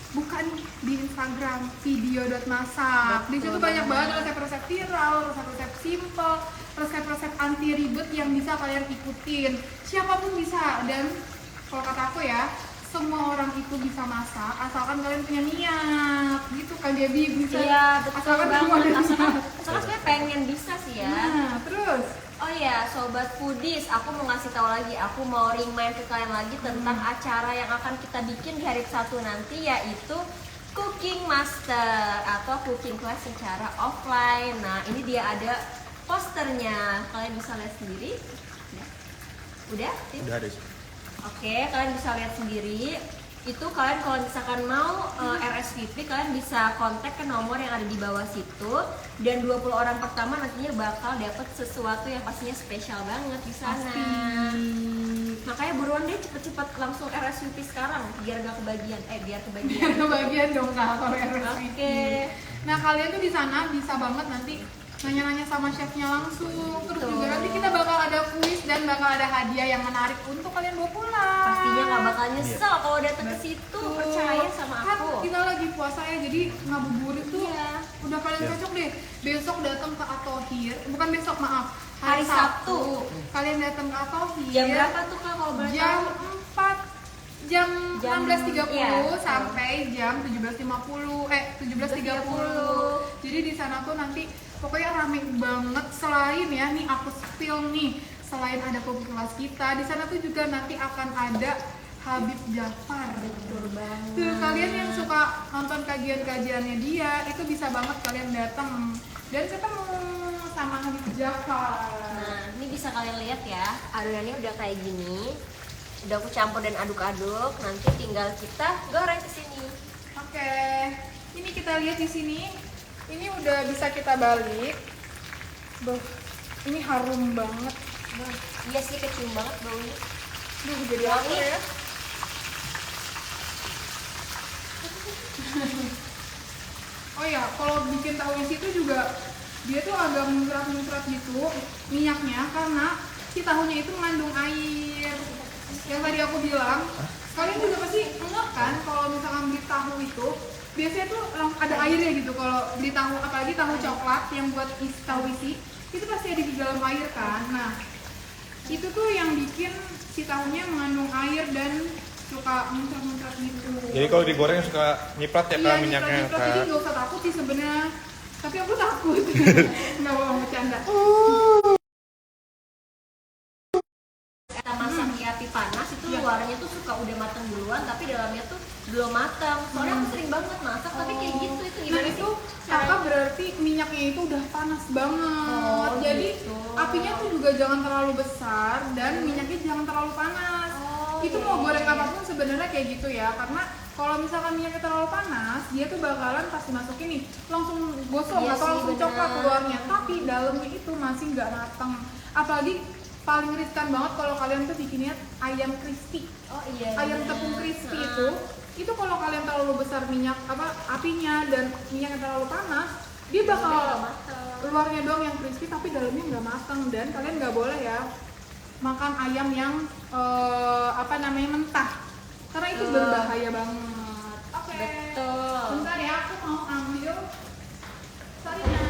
buka nih di Instagram video.masak. Di situ banyak banget resep-resep viral, resep-resep simple, resep-resep anti ribet yang bisa kalian ikutin. Siapapun bisa, dan kalau kata aku ya, semua orang itu bisa masak asalkan kalian punya niat. Gitu kan Gaby, bisa. Iya, betul asalkan banget. semua ada Asalkan niat. sebenarnya pengen ya Sobat Foodies, aku mau ngasih tahu lagi, aku mau remind ke kalian lagi tentang acara yang akan kita bikin di hari Sabtu nanti, yaitu Cooking Master atau cooking class secara offline. Nah, ini dia ada posternya, kalian bisa lihat sendiri. Udah? Udah ada sih. Oke, kalian bisa lihat sendiri. Itu kalian kalau misalkan mau RSVP, kalian bisa kontak ke nomor yang ada di bawah situ. Dan 20 orang pertama nantinya bakal dapat sesuatu yang pastinya spesial banget di sana. Makanya buruan deh, cepet-cepet langsung RSVP sekarang biar gak kebagian. Biar kebagian. Biar kebagian dong kalau RSVP. Oke. Nah kalian tuh di sana bisa banget nanti nanya-nanya sama chefnya langsung. Terus Betul. juga nanti kita bakal ada kuis dan bakal ada hadiah yang menarik untuk kalian bawa pulang. Pastinya gak bakal nyesel kalau datang ke situ. Percaya sama Kan aku. kita lagi puasa ya, jadi ngabuburit tuh Iya. udah paling cocok deh. Besok datang ke Atohir, bukan besok maaf, Hari Sabtu. Kalian datang ke Atohir. Jam berapa tuh Kak kalau boleh Jam tahu? 4 jam Jam- 16.30 iya. sampai jam 17.30. Jadi di sana tuh nanti pokoknya rame banget. Selain ya nih aku spill nih, selain ada cooking kelas kita, di sana tuh juga nanti akan ada Habib Jafar. Betul banget. Tuh kalian yang suka nonton kajian-kajiannya dia, itu bisa banget kalian datang dan ketemu sama Habib Jafar. Nah, ini bisa kalian lihat ya, adonannya udah kayak gini. Udah aku campur dan aduk-aduk, nanti tinggal kita goreng ke sini. Oke, ini kita lihat di sini. Ini udah bisa kita balik. Duh, ini harum banget. Nah, iya sih kecium banget baunya. Duh, jadi Wangi. lapar ya. Oh ya, kalau bikin tahu isi itu juga dia tuh agak muncrat-muncrat gitu minyaknya karena si tahunya itu mengandung air. Yang tadi aku bilang, kalian juga pasti enggak kan kalau misalkan beli tahu itu biasanya tuh ada airnya gitu. Kalau beli tahu, apalagi tahu coklat yang buat tahu isi, itu pasti ada di dalam air kan. Nah, itu tuh yang bikin si tahunya mengandung air dan suka muncrat-muncrat gitu. Jadi kalau digoreng suka nyiprat ya Iya, Kak minyaknya nyiprat-nyiprat. Jadi Kak. nggak usah takut sih sebenarnya. Tapi aku takut. Nggak mau bercanda. Kita masak di api panas itu Iya. luarnya tuh suka udah matang duluan, tapi dalamnya tuh belum matang. Soalnya aku sering banget masak, tapi kayak gitu itu Nah gimana itu sih? kakak berarti minyaknya itu udah panas banget. Oh, Jadi gitu. apinya tuh juga jangan terlalu besar dan minyaknya jangan terlalu panas. Oh, Itu iya, mau goreng iya. apapun sebenarnya kayak gitu ya. Karena kalau misalkan minyaknya terlalu panas, dia tuh bakalan pas dimasukin nih langsung gosong Iya atau sih, langsung bener. coklat luarnya. Tapi dalamnya itu masih nggak matang. Apalagi paling riskan banget kalau kalian tuh bikinnya ayam crispy. Oh iya. Ayam bener. tepung crispy Nah, itu kalau kalian terlalu besar minyak apinya dan minyaknya terlalu panas, dia bakal nggak matang. luarnya doang yang crispy tapi dalamnya nggak matang. Dan kalian nggak boleh ya makan ayam yang mentah karena itu Betul. berbahaya banget. Oke. Betul. Bentar ya, aku mau ambil sarinnya.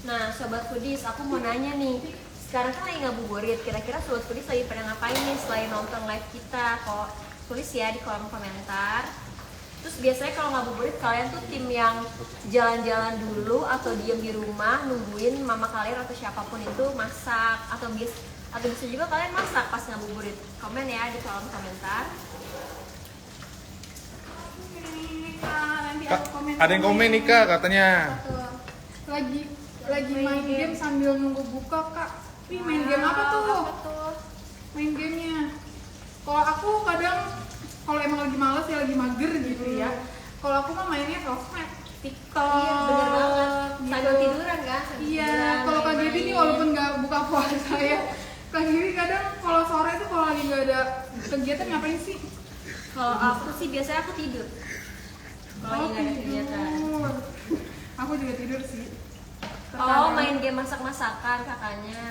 Nah, Sobat Foodies, aku mau nanya nih. Sekarang kan lagi ngabuburit, kira-kira Sobat Foodies lagi pada ngapain nih selain nonton live kita? Kok tulis ya di kolom komentar. Terus biasanya kalau ngabuburit kalian tuh tim yang jalan-jalan dulu atau diem di rumah nungguin mama kalian atau siapapun itu masak, atau bisa juga kalian masak pas ngabuburit? Komen ya di kolom komentar. Nanti Kak, aku komen. ada yang komen nih Kak katanya. Tuh. Lagi main game sambil nunggu buka kak. Wih, main game apa tuh? Apa tuh? Main gamenya. Kalau aku kadang kalau emang lagi males ya lagi mager gitu ya. Kalau aku mah mainnya sosmed, TikTok. Iya, bener banget. gitu. Sambil tiduran kan? Sambil Iya, tiduran, kalau Kak Gaby nih main-main. walaupun nggak buka puasa ya, Kak Gaby kadang kalau sore tuh kalau lagi nggak ada kegiatan ngapain sih? Kalau aku sih biasanya aku tidur. Kalau lagi nggak ada kegiatan. tidur. Aku juga tidur sih. Oh, Terkadang. main game masak-masakan kakaknya.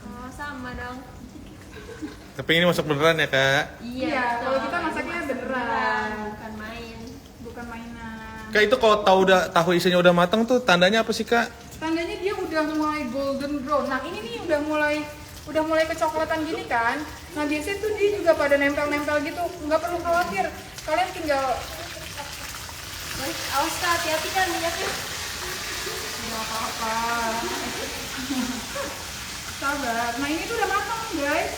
Oh, sama dong. Tapi ini masak beneran ya Kak. Iya, kalau kita masaknya masak beneran. bukan main. Bukan mainan. Kak itu kalau tahu isinya udah matang tuh tandanya apa sih Kak? Tandanya dia udah mulai golden brown. Nah ini nih udah mulai kecoklatan gini kan. Nah biasanya tuh dia juga pada nempel-nempel gitu. Nggak perlu khawatir. Kalian tinggal Awas Kak, hati-hati kan minyaknya. nggak apa-apa. Sabar. Nah ini tuh udah matang guys.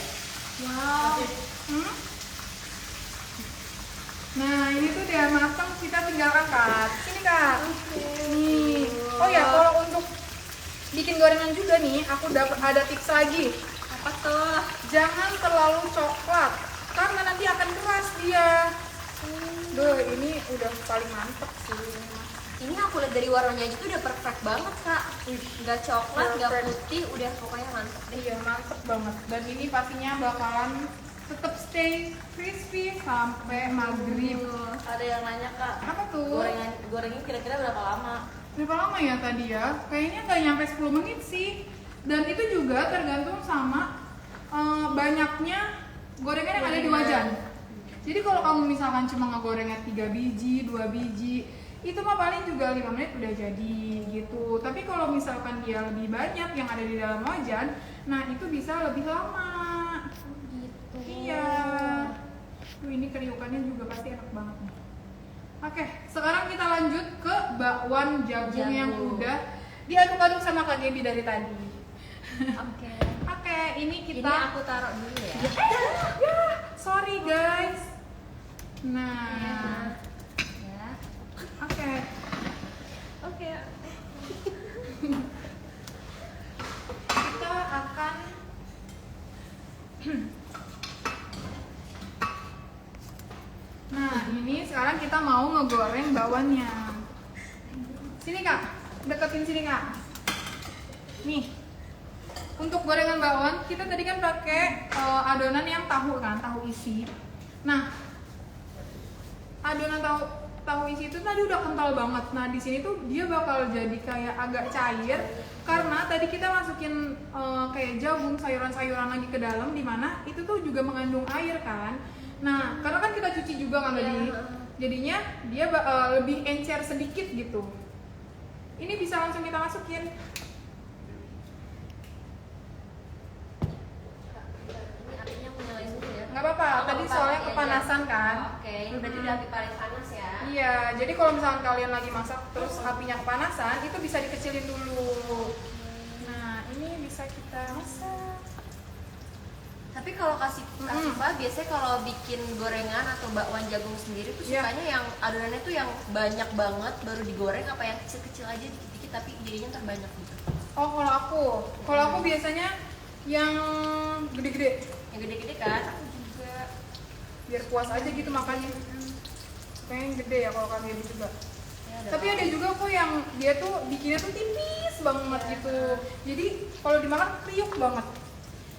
Wow. Hmm? Nah ini tuh udah matang, kita tinggal angkat. Sini kak. Nih. Oh ya, kalau untuk bikin gorengan juga nih, aku dapat ada tips lagi. Apa tuh? Jangan terlalu coklat, karena nanti akan keras dia. Duh, ini udah paling mantep sih. Ini aku lihat dari warnanya aja tuh udah perfect banget kak. Nggak coklat, nggak Perfect. putih, udah pokoknya mantep deh. Iya, mantep banget. Dan ini pastinya bakalan tetap stay crispy sampai maghrib. Ada yang nanya kak, Apa tuh? gorengnya kira-kira berapa lama? Berapa lama ya tadi ya? Kayaknya nggak nyampe 10 menit sih. Dan itu juga tergantung sama banyaknya gorengan yang ada di wajan. Jadi kalau kamu misalkan cuma ngegorengnya 3 biji, 2 biji, itu mah paling juga 5 menit udah jadi gitu. Tapi kalau misalkan dia lebih banyak yang ada di dalam wajan, nah itu bisa lebih lama. Gitu. Iya. Tuh ini kriukannya juga pasti enak banget nih. Oke, sekarang kita lanjut ke bakwan jagung yang udah diaduk-aduk sama Kak Gaby dari tadi. Oke. Oke, ini Ini kita aku taruh dulu ya. ya, sorry guys. Nah, Ya. oke. Oke. Kita akan Nah, ini sekarang kita mau ngegoreng bakwannya. Sini Kak, deketin sini Kak. Nih, untuk gorengan bakwan kita tadi kan pakai adonan yang tahu kan, tahu isi. Nah, adonan tahu isi itu tadi udah kental banget. Nah, di sini tuh dia bakal jadi kayak agak cair karena tadi kita masukin kayak jagung, sayuran-sayuran lagi ke dalam, dimana itu tuh juga mengandung air kan. Nah, karena kan kita cuci juga kan tadi, jadinya dia lebih encer sedikit gitu. Ini bisa langsung kita masukin. Ini apinya aku nyalain dulu ya. Nggak apa-apa, tadi soalnya kepanasan kan. Oke, ini berarti udah api paling panas ya. Iya, jadi kalau misalkan kalian lagi masak terus apinya kepanasan, itu bisa dikecilin dulu. Nah, ini bisa kita masak. Tapi kalau kasih Pak, biasanya kalau bikin gorengan atau bakwan jagung sendiri tuh Iya. sukanya yang adonannya tuh yang banyak banget baru digoreng, apa yang kecil-kecil aja dikit-dikit tapi jadinya terbanyak gitu. Oh, kalau aku biasanya yang gede-gede, Yang gede-gede kan? Aku juga. biar puas aja gitu makannya. Pengen gede ya kalau kalian juga. Ya, Tapi ada juga kok yang dia tuh bikinnya tuh tipis banget gitu. Jadi kalau dimakan kriuk banget.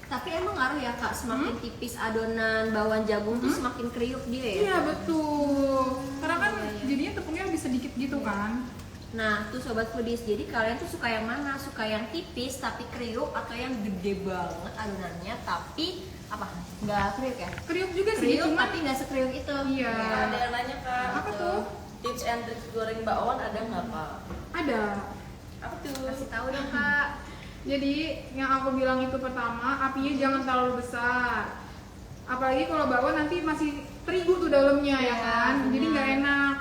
Tapi emang ngaruh ya kak, semakin tipis adonan bakwan jagung tuh semakin kriuk dia ya? Iya betul. Karena kan jadinya tepungnya lebih sedikit gitu kan. Nah tuh sobat foodies, jadi kalian tuh suka yang mana? Suka yang tipis tapi kriuk atau yang gede banget adonannya tapi apa? Nggak kriuk ya? Kriuk juga sih, Kriuk cuman tapi nggak sekriuk itu. Iya. Ada yang nanya kak, Apa tuh? tips and tricks goreng bakwan ada nggak kak? Ada. Apa tuh? Kasih tahu dong kak. Jadi yang aku bilang itu pertama, apinya jangan terlalu besar. Apalagi kalau bakwan nanti masih terigu tuh dalamnya ya kan, jadi nggak enak.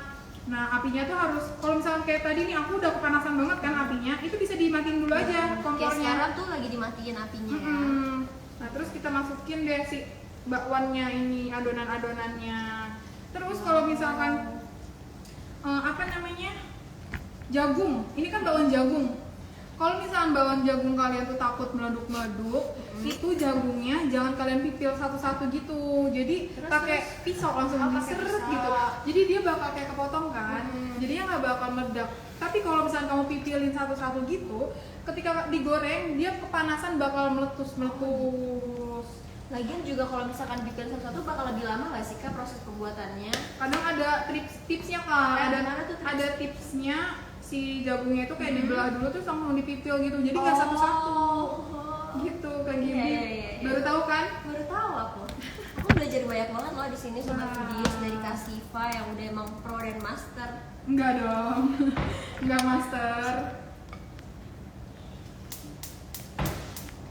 Nah apinya tuh harus, kalau misalnya kayak tadi nih aku udah kepanasan banget kan apinya, itu bisa dimatiin dulu aja Kayak kompornya. sekarang tuh lagi dimatiin apinya ya. Nah terus kita masukin deh si bakwannya ini, adonan-adonannya. Terus kalau misalkan apa namanya, jagung, ini kan bakwan jagung. Kalau misalkan bakwan jagung kalian tuh takut meleduk-meleduk, itu jagungnya jangan kalian pipil satu-satu gitu. Jadi pakai pisau langsung pakai diseret pisau. gitu. Jadi dia bakal kayak kepotong kan. Jadinya nggak bakal meledak. Tapi kalau misalkan kamu pipilin satu-satu gitu, ketika digoreng dia kepanasan bakal meletus-meletus. Lagian juga kalau misalkan bikin satu-satu bakal lebih lama nggak sih kak proses pembuatannya? Kadang ada tipsnya kan. Kayak gimana tuh tips? Ada tipsnya. Si jagungnya itu kayak dibelah dulu terus langsung dipipil gitu. Jadi nggak satu-satu. Gitu kayak gini. Iya. Baru tahu kan? Baru tahu aku. Aku belajar banyak banget loh di sini sobat foodies dari Kak Siva yang udah emang pro dan master. Enggak dong. Enggak master.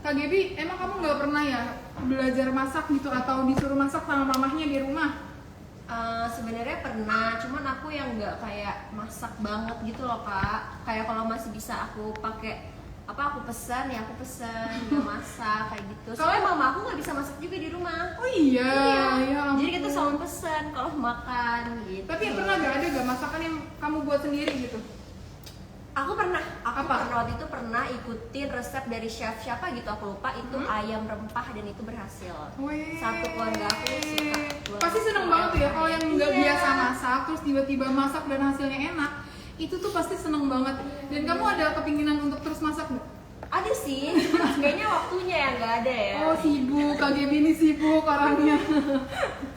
Kak Gaby, emang kamu nggak pernah ya belajar masak gitu atau disuruh masak sama mamahnya di rumah? Sebenarnya pernah, cuman aku yang nggak kayak masak banget gitu loh kak. Kayak kalau masih bisa aku pakai apa aku pesan dia masak kayak gitu. Soalnya mama aku nggak bisa masak juga di rumah. Oh iya, ya ampun. Jadi kita selalu pesan kalau makan gitu. Tapi pernah gak ada gak masakan yang kamu buat sendiri gitu? Aku pernah Apa? waktu itu pernah ikutin resep dari chef siapa gitu, aku lupa itu ayam rempah dan itu berhasil. Wih. Satu keluarga aku suka. Pasti seneng banget tuh ya kalau yang nggak Iya. biasa masak terus tiba-tiba masak dan hasilnya enak. Itu tuh pasti seneng banget. Dan kamu ada kepinginan untuk terus masak nggak? Ada sih, kayaknya waktunya yang nggak ada ya. Oh sibuk, KGB ini sibuk orangnya.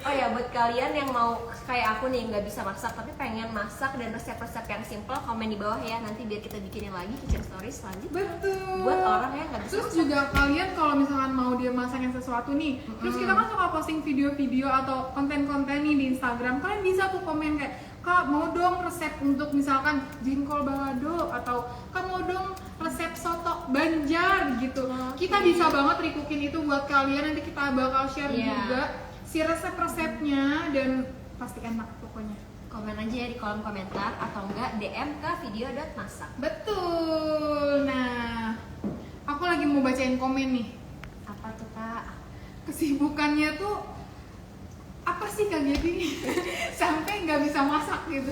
Oh ya, buat kalian yang mau kayak aku nih nggak bisa masak tapi pengen masak dan resep-resep yang simple, komen di bawah ya, nanti biar kita bikinin lagi kitchen story selanjutnya. Betul. Buat orang yang nggak bisa Terus masak. juga kalian kalau misalkan mau dia masakin sesuatu nih, terus kita kan suka posting video-video atau konten-konten nih di Instagram, kalian bisa tuh komen kayak, Kak mau dong resep untuk misalkan jengkol balado atau Kak mau dong resep soto Banjar gitu. Kita bisa banget rikukin itu buat kalian, nanti kita bakal share Iya. juga si resep-resepnya dan pasti enak pokoknya. Komen aja ya di kolom komentar atau enggak DM ke video.masak. Betul. Nah, aku lagi mau bacain komen nih. Apa tuh Kak? Kesibukannya tuh apa sih Kak Gaby? Sampai nggak bisa masak gitu.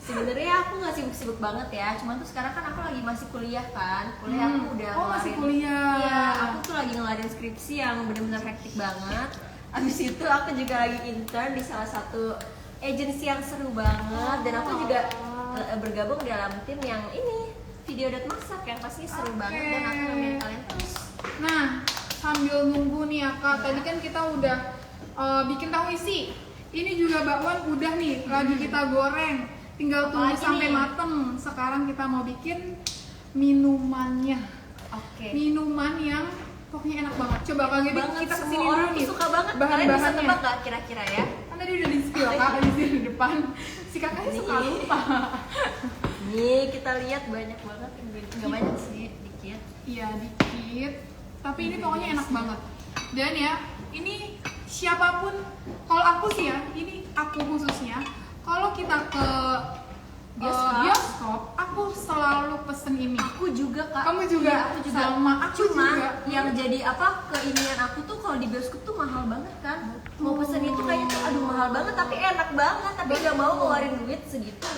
Sebenarnya aku nggak sibuk-sibuk banget ya, cuman tuh sekarang kan aku lagi masih kuliah kan, kuliah aku udah Oh, masih kuliah. Iya, aku tuh lagi ngelarin skripsi yang bener-bener hektik banget. Abis itu aku juga lagi intern di salah satu agensi yang seru banget, dan aku juga bergabung dalam tim yang ini video.masak yang pasti seru banget dan aku nemenin kalian terus. Nah, sambil nunggu nih ya Kak, tadi kan kita udah bikin tahu isi. Ini juga bakwan udah nih, lagi kita goreng. Tinggal tunggu Apalagi sampai nih? mateng. Sekarang kita mau bikin minumannya. Oke. Minuman yang pokoknya enak banget. Coba Kak Gaby Banget, kita semua kesini orang dulu nih. tuh suka banget. Kalian bisa Bahan-bahannya. tebak gak kira-kira ya? Kan tadi udah di spill Kak, di sini di depan. Si kakaknya suka Nih. lupa. Nih kita lihat banyak banget, nggak banyak sih, dikit. Iya dikit, tapi ini pokoknya enak banget. Dan ya, ini siapapun, kalau aku sih ya, ini aku khususnya, kalau kita ke bioskop, aku selalu pesen ini. Aku juga Kak. Kamu juga? Iya, aku juga. Sama, aku Cuma juga. yang jadi apa keinian aku tuh kalau di bioskop tuh mahal banget kan. Mau pesen itu kayaknya tuh aduh mahal banget tapi enak banget, tapi nggak mau ngeluarin duit segitu.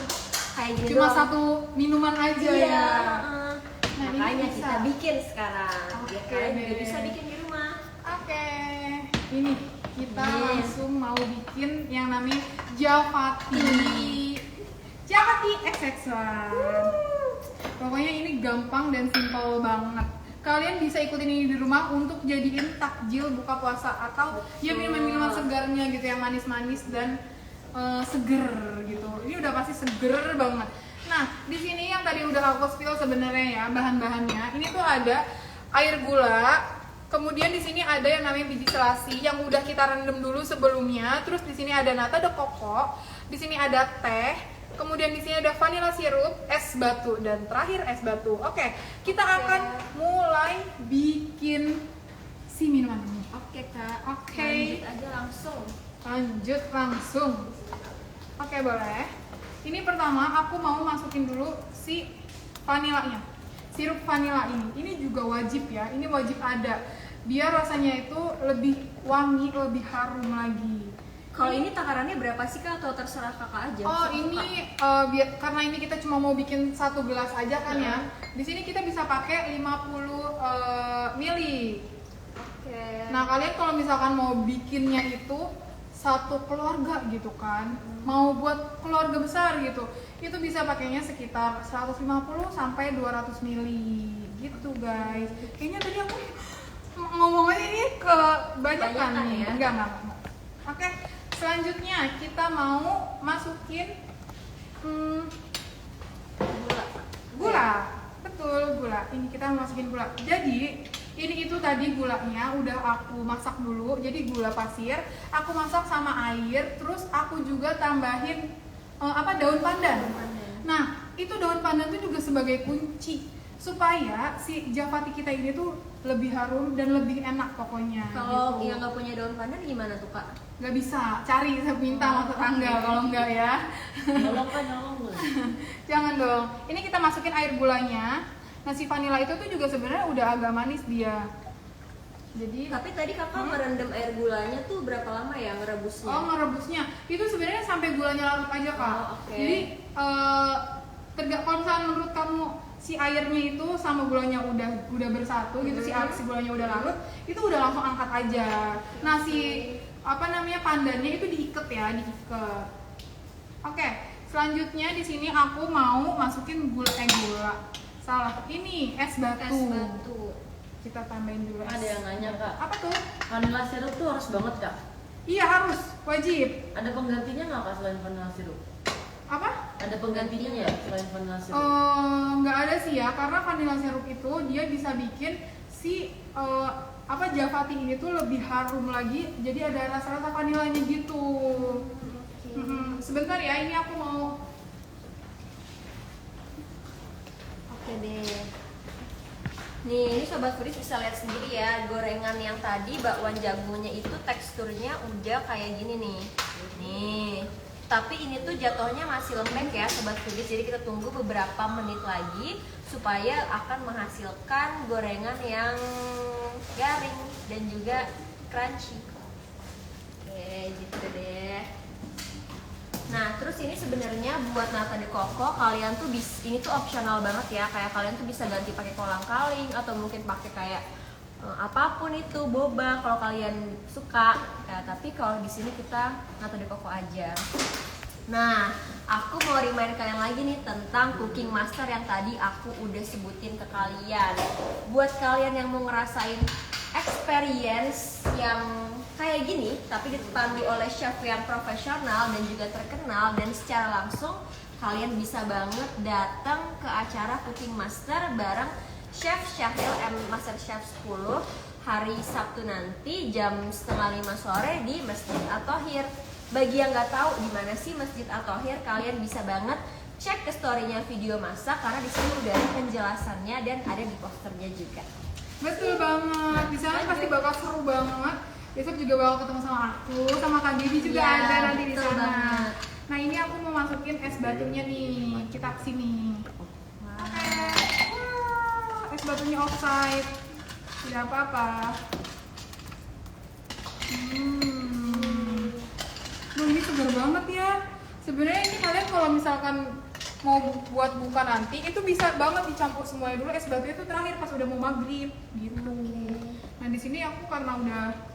Kayak gini Cuma doang. satu minuman aja Iya. ya. heeh. Nah, ini Makanya bisa. kita bikin sekarang. Biar Oke kalian juga deh. bisa bikin di rumah. Oke, ini kita Yes. langsung mau bikin yang namanya Javati. Javati XX1. Pokoknya ini gampang dan simpel banget. Kalian bisa ikutin ini di rumah untuk jadiin takjil buka puasa atau ya minuman-minuman segarnya gitu yang manis-manis dan seger gitu. Ini udah pasti seger banget. Nah, di sini yang tadi udah aku spill sebenarnya ya bahan-bahannya. Ini tuh ada air gula, kemudian di sini ada yang namanya biji selasi yang udah kita rendam dulu sebelumnya. Terus di sini ada nata de coco, di sini ada teh, kemudian di sini ada vanilla sirup, es batu, dan terakhir es batu. Oke, kita akan mulai bikin si minuman ini. Oke Kak. Oke. Lanjut aja langsung. Lanjut langsung. Oke, boleh. Ini pertama aku mau masukin dulu si vanilanya. Sirup vanila ini. Ini juga wajib ya. Ini wajib ada. Biar rasanya itu lebih wangi, lebih harum lagi. Kalau ini takarannya berapa sih Kak atau terserah Kakak aja? Oh, Suka. ini karena ini kita cuma mau bikin 1 gelas aja kan ya. Di sini kita bisa pakai 50 mili. Oke. Nah, kalian kalau misalkan mau bikinnya itu satu keluarga gitu kan, mau buat keluarga besar gitu, itu bisa pakainya sekitar 150 sampai 200 mili gitu guys. Kayaknya tadi aku ngomongnya ini kebanyakan Kebanyakan nih. ya? Enggak. Oke, selanjutnya kita mau masukin gula. Betul, gula. Ini kita masukin gula. Jadi ini itu tadi gulanya udah aku masak dulu, jadi gula pasir aku masak sama air, terus aku juga tambahin daun pandan. Nah, itu daun pandan itu juga sebagai kunci supaya si Javati kita ini tuh lebih harum dan lebih enak pokoknya. Kalau gitu. yang nggak punya daun pandan gimana tuh Kak? Nggak bisa, cari, saya minta sama tetangga kalau enggak ya. Nolong kan nolong. Jangan dong. Ini kita masukin air gulanya. Nah si vanilla itu tuh juga sebenarnya udah agak manis dia. Jadi Tapi tadi kakak merendam air gulanya tuh berapa lama ya ngerebusnya? oh ngerebusnya itu sebenarnya sampai gulanya larut aja kak. Oh, oke. Jadi kalau misalnya menurut kamu si airnya itu sama gulanya udah bersatu gitu, si gulanya udah larut, itu udah langsung angkat aja. Nah si pandannya itu diikat ya, diikat. Oke, selanjutnya di sini aku mau masukin gula. Ini es batu. Es batu. Kita tambahin dulu es. Ada yang nanya kak, Apa tuh? vanilla syrup tuh harus banget kak? Iya harus, wajib. Ada penggantinya nggak kak selain vanilla syrup? Apa? Ada penggantinya ya selain vanilla syrup? Nggak ada sih ya, karena vanilla syrup itu dia bisa bikin si java tea ini tuh lebih harum lagi, jadi ada rasa-rasa vanilanya gitu. Sebentar ya, ini aku mau. Oke deh. Nih, ini Sobat Foodies bisa lihat sendiri ya, gorengan yang tadi bakwan jagungnya itu teksturnya udah kayak gini nih. Nih, tapi ini tuh jatuhnya masih lembek ya Sobat Foodies, jadi kita tunggu beberapa menit lagi supaya akan menghasilkan gorengan yang garing dan juga crunchy. Oke, gitu deh. Nah, terus ini sebenarnya buat nata de coco kalian tuh ini tuh opsional banget ya. Kayak kalian tuh bisa ganti pakai kolang-kaling atau mungkin pakai kayak apapun itu boba kalau kalian suka. Ya, tapi kalau di sini kita nata de coco aja. Nah, aku mau remind kalian lagi nih tentang cooking master yang tadi aku udah sebutin ke kalian. Buat kalian yang mau ngerasain experience yang kayak gini tapi dipandu oleh chef yang profesional dan juga terkenal, dan secara langsung kalian bisa banget datang ke acara Cooking Master bareng Chef Syahril Master Chef 10 hari Sabtu nanti jam 4:30 sore di Masjid At-Thohir. Bagi yang nggak tahu di mana sih Masjid At-Thohir, kalian bisa banget cek ke story-nya video masak karena di sini udah ada penjelasannya dan ada di posternya juga. Betul banget, di sana pasti bakal seru banget. Besok juga bakal ketemu sama aku, sama Kak Devi juga Iya, ada nanti di betul sana. banget. Nah ini aku mau masukin es batunya nih, kita kesini. Oke, wah, es batunya offside, tidak apa-apa. Loh, ini segar banget ya. Sebenarnya ini kalian kalau misalkan mau buat buka nanti itu bisa banget dicampur semuanya dulu, es batunya itu terakhir pas udah mau maghrib gitu. Nah di sini aku karena udah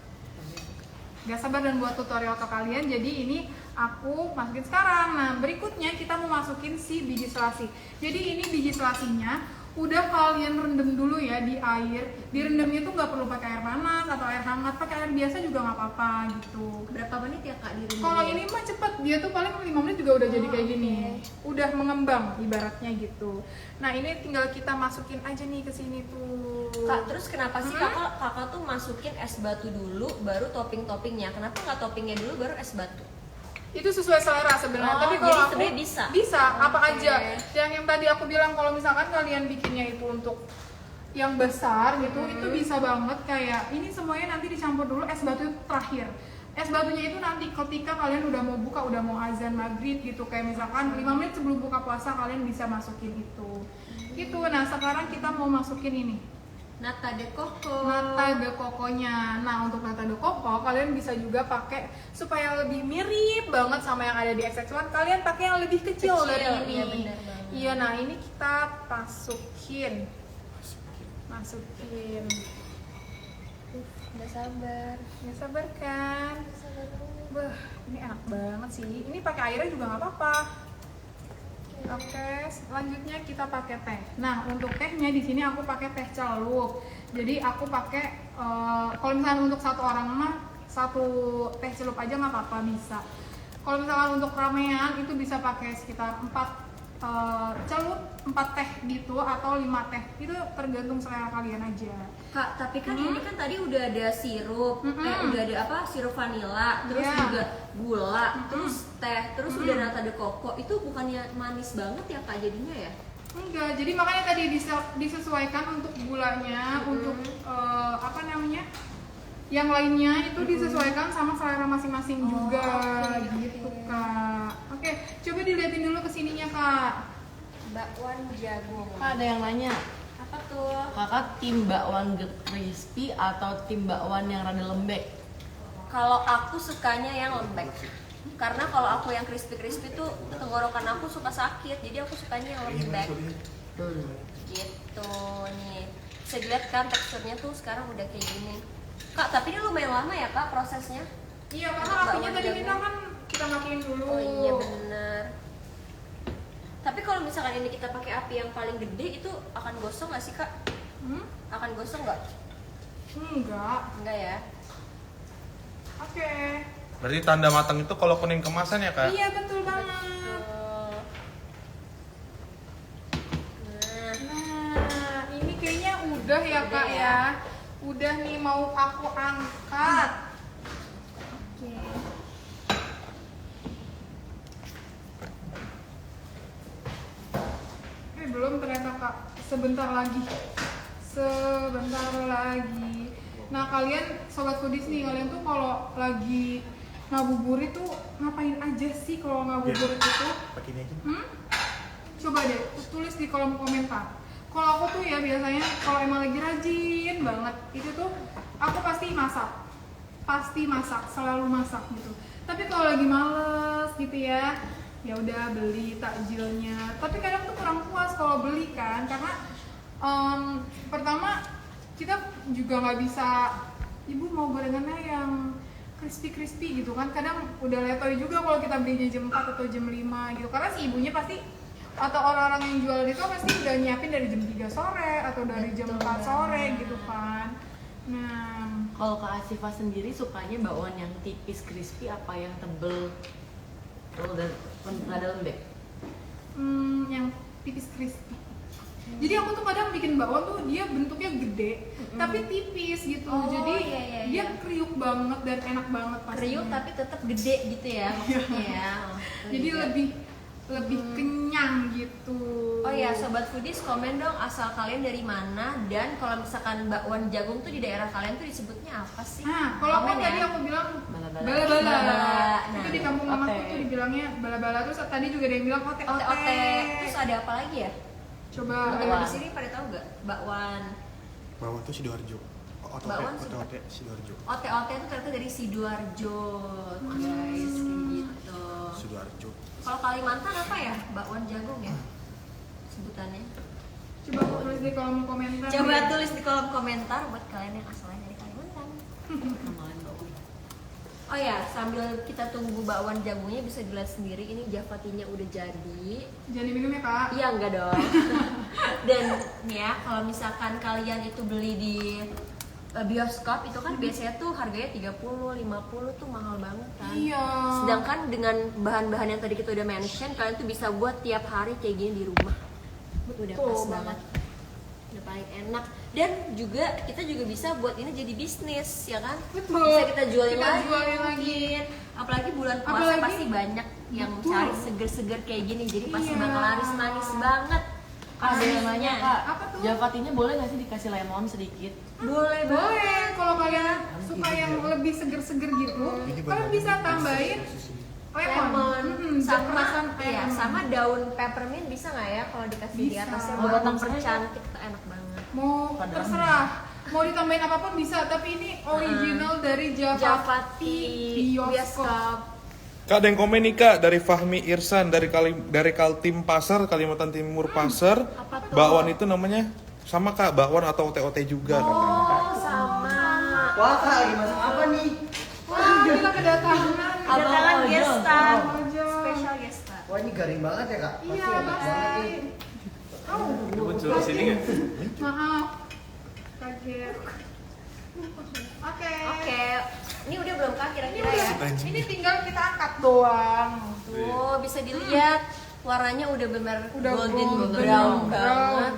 gak sabar dan buat tutorial ke kalian, jadi ini aku masukin sekarang. Nah berikutnya kita mau masukin si biji selasi. Jadi ini biji selasinya udah kalian rendam dulu ya di air. Direndamnya tuh nggak perlu pakai air panas atau air hangat, pakai air biasa juga nggak apa-apa gitu. Berapa menit ya Kak direndam? Kalau ini mah cepet, dia tuh paling 5 menit juga udah jadi kayak gini. Udah mengembang ibaratnya gitu. Nah ini tinggal kita masukin aja nih ke sini tuh. Kak, terus kenapa sih kakak tuh masukin es batu dulu baru topping-toppingnya? Kenapa nggak toppingnya dulu baru es batu? Itu sesuai selera sebenarnya. Oh, Tapi jadi kalau aku sebenarnya bisa? apa Oke. aja. Yang tadi aku bilang kalau misalkan kalian bikinnya itu untuk yang besar gitu, itu bisa banget kayak ini semuanya nanti dicampur dulu, es batu itu terakhir. Es batunya itu nanti ketika kalian udah mau buka, udah mau azan maghrib gitu, kayak misalkan 5 menit sebelum buka puasa kalian bisa masukin itu. Gitu. Nah, sekarang kita mau masukin ini. Nata de coco. Nata de coconya. Nah untuk nata de coco kalian bisa juga pakai supaya lebih mirip banget sama yang ada di XX1. Kalian pakai yang lebih kecil dari ini. Iya benar banget. Iya, nah ini kita masukin. Udah sabar. Nggak sabar kan? Beh, ini enak banget sih. Ini pakai airnya juga nggak apa-apa. Oke, selanjutnya kita pakai teh. Nah, untuk tehnya di sini aku pakai teh celup. Jadi aku pakai kalau misalnya untuk satu orang mah satu teh celup aja nggak apa-apa, bisa. Kalau misalnya untuk ramean itu bisa pakai sekitar 4 celup, 4 teh gitu atau 5 teh. Itu tergantung selera kalian aja. Kak, tapi kan ini kan tadi udah ada sirup, udah ada apa? Sirup vanila, terus Iya. juga gula, terus teh, terus udah nata de coco. Itu bukannya manis banget ya Kak jadinya ya? Enggak, jadi makanya tadi disesuaikan untuk gulanya, untuk yang lainnya itu disesuaikan sama selera masing-masing juga, gitu Kak. Oke, coba dilihatin dulu kesininya Kak. Bakwan jagung. Kak, ada yang nanya, Apa tuh? Kakak tim bakwan crispy atau tim bakwan yang rada lembek? Kalau aku sukanya yang lembek. Karena kalau aku yang crispy tuh tenggorokan aku suka sakit, jadi aku sukanya yang lembek. Gitu nih. Bisa dilihat kan teksturnya tuh sekarang udah kayak gini. Kak, tapi ini lumayan lama ya Kak prosesnya? Iya, karena apinya tadi kita kan kita matiin dulu. Oh iya bener. Tapi kalau misalkan ini kita pakai api yang paling gede itu akan gosong nggak sih Kak? Akan gosong nggak? Enggak. Enggak ya? Oke. Berarti tanda matang itu kalau kuning kemasan ya Kak? Iya, betul banget. Nah, Nah, ini kayaknya udah ya Udah Kak ya. ya. Udah nih mau aku angkat. oke. Belum ternyata Kak. Sebentar lagi. Sebentar lagi. Nah, kalian sobat foodies nih, kalian tuh kalau lagi ngabuburit tuh ngapain aja sih kalau ngabuburit itu? Pakai ini aja. Coba deh tulis di kolom komentar. Kalau aku tuh ya biasanya kalau emang lagi rajin banget itu tuh aku pasti masak, selalu masak gitu. Tapi kalau lagi males gitu ya udah beli takjilnya. Tapi kadang tuh kurang puas kalau beli kan, karena pertama kita juga nggak bisa, ibu mau gorengannya yang crispy gitu kan, kadang udah letoy juga kalau kita belinya jam 4 atau jam 5 gitu, karena si ibunya pasti atau orang-orang yang jual itu pasti udah nyiapin dari jam 3 sore atau dari jam 4 sore gitu kan. Nah, Kalau Kak Asifa sendiri sukanya bakwan yang tipis crispy apa yang tebel dan rada lembek? yang tipis crispy. Jadi aku tuh kadang bikin bakwan tuh dia bentuknya gede tapi tipis gitu. Oh, Jadi iya, dia kriuk banget dan enak banget pastinya. Kriuk tapi tetap gede gitu ya maksudnya ya. Jadi lebih kenyang gitu. Oh ya, sobat foodies komen dong asal kalian dari mana, dan kalau misalkan bakwan jagung tuh di daerah kalian tuh disebutnya apa sih? Nah, kalau aku Komen tadi ya. aku bilang Bala-bala. bala-bala. Bala-bala. Itu Nah, di kampung mamaku ote. tuh dibilangnya bala-bala. Terus tadi juga ada yang bilang ote-ote. Ote-ote. Terus ada apa lagi ya? Coba Kalau di sini pada tahu nggak? Bakwan. Bawah tuh Sidoarjo. Bakwan Ote Sidoarjo. Ote-ote itu ternyata dari Sidoarjo, guys, kayak gitu. Sidoarjo. Kalau Kalimantan apa ya? Bakwan jagung ya sebutannya. coba aku tulis di kolom komentar. Coba tulis di kolom komentar buat kalian yang asalnya dari Kalimantan. Kemarin bakwan. Oh ya, sambil kita tunggu bakwan jagungnya bisa dilihat sendiri ini Javatinya udah jadi. Jangan diminum ya Kak. Iya enggak dong. Dan nih ya, kalau misalkan kalian itu beli di bioskop itu kan biasanya tuh harganya 30, 50 tuh mahal banget kan. Iya. Sedangkan dengan bahan-bahan yang tadi kita udah mention, kalian tuh bisa buat tiap hari kayak gini di rumah. Udah Betul pas banget. banget. Udah paling enak. Dan juga kita juga bisa buat ini jadi bisnis, ya kan? Betul. Bisa kita jualin Kita lagi. jualin lagi. mungkin. Apalagi bulan puasa Apalagi- pasti banyak yang Betul. cari seger-seger kayak gini. Jadi pasti Iya. bakal laris manis banget. Ada yang nanya Kak, Apa tuh? Javatinya boleh nggak sih dikasih lemon sedikit? Boleh banget. Boleh, kalau kalian suka yang lebih seger-seger gitu, Ini kalian bisa tambahin lemon, sama kemasan iya, lemon. sama daun peppermint bisa nggak ya kalau dikasih di Bisa. atasnya Oh, buat batang sereh, mempercantik tuh enak banget. Mau terserah, mau ditambahin apapun bisa, tapi ini original dari Javati Javati Bioskop. bioskop. Kak, ada yang komen nih Kak dari Fahmi Irsan dari Kaltim Pasar, Kalimantan Timur Pasar. Apa tuh? Bakwan itu namanya sama Kak, bakwan atau ote-ote juga namanya. Oh, sama. Wah kak, lagi masak apa nih? Wah, kita kedatangan. Kedatangan Abang guest Ojo. star. Ojo. Special guest star. Wah ini garing banget ya kak? Iya, Pasti enak banget pasti. nih. Oh, sini ya? maaf. Kaget. Oke. Oke. Ini udah belum Kak Ini kira-kira udah, ya? ini tinggal kita angkat doang. Tuh, bisa dilihat warnanya udah benar Udah golden golden brown banget.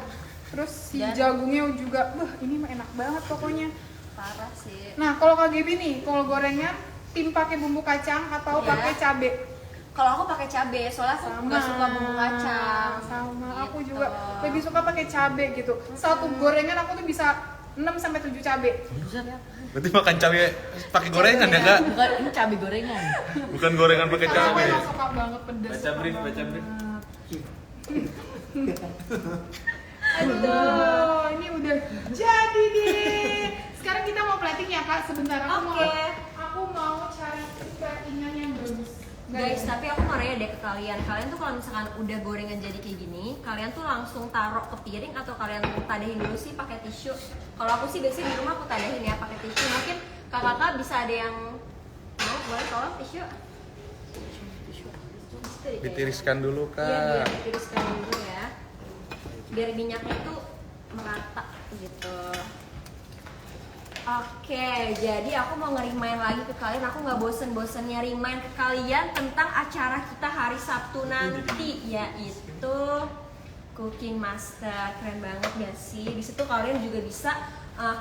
Terus si Dan- jagungnya juga, ini mah enak banget pokoknya. Parah sih. Nah, kalau KGB nih, kalau gorengan tim pakai bumbu kacang atau Ya. pakai cabe? Kalau aku pakai cabe, soalnya aku nggak suka bumbu kacang. Sama, aku Gitu. juga lebih suka pakai cabe gitu. Satu gorengan aku tuh bisa 6 sampai 7 cabe. Berarti makan cabai pakai gorengan ya Kak? Bukan, ini cabai gorengan. Bukan gorengan pakai Karena aku cabai. emang suka banget pedas. Baca brief, suka baca banget. brief. Aduh, ini udah jadi deh. Sekarang kita mau plating ya kak, sebentar Oke. aku mau cari platingan yang bagus. Guys, tapi aku mau nanya deh ke kalian. Kalian tuh kalau misalkan udah gorengan jadi kayak gini, kalian tuh langsung taruh ke piring atau kalian tadahin dulu sih pakai tisu? Kalau aku sih biasanya di rumah aku tadahin ya pakai tisu. Mungkin kakak-kakak bisa ada yang mau boleh tolong tisu? Ditiriskan dulu, Iya, biar Kak. ditiriskan dulu ya. Biar minyaknya itu merata gitu. Oke, jadi aku mau nge-remind lagi ke kalian. Aku nggak bosen-bosennya remind ke kalian tentang acara kita hari Sabtu nanti, yaitu Cooking Master. Keren banget gak sih? Di situ kalian juga bisa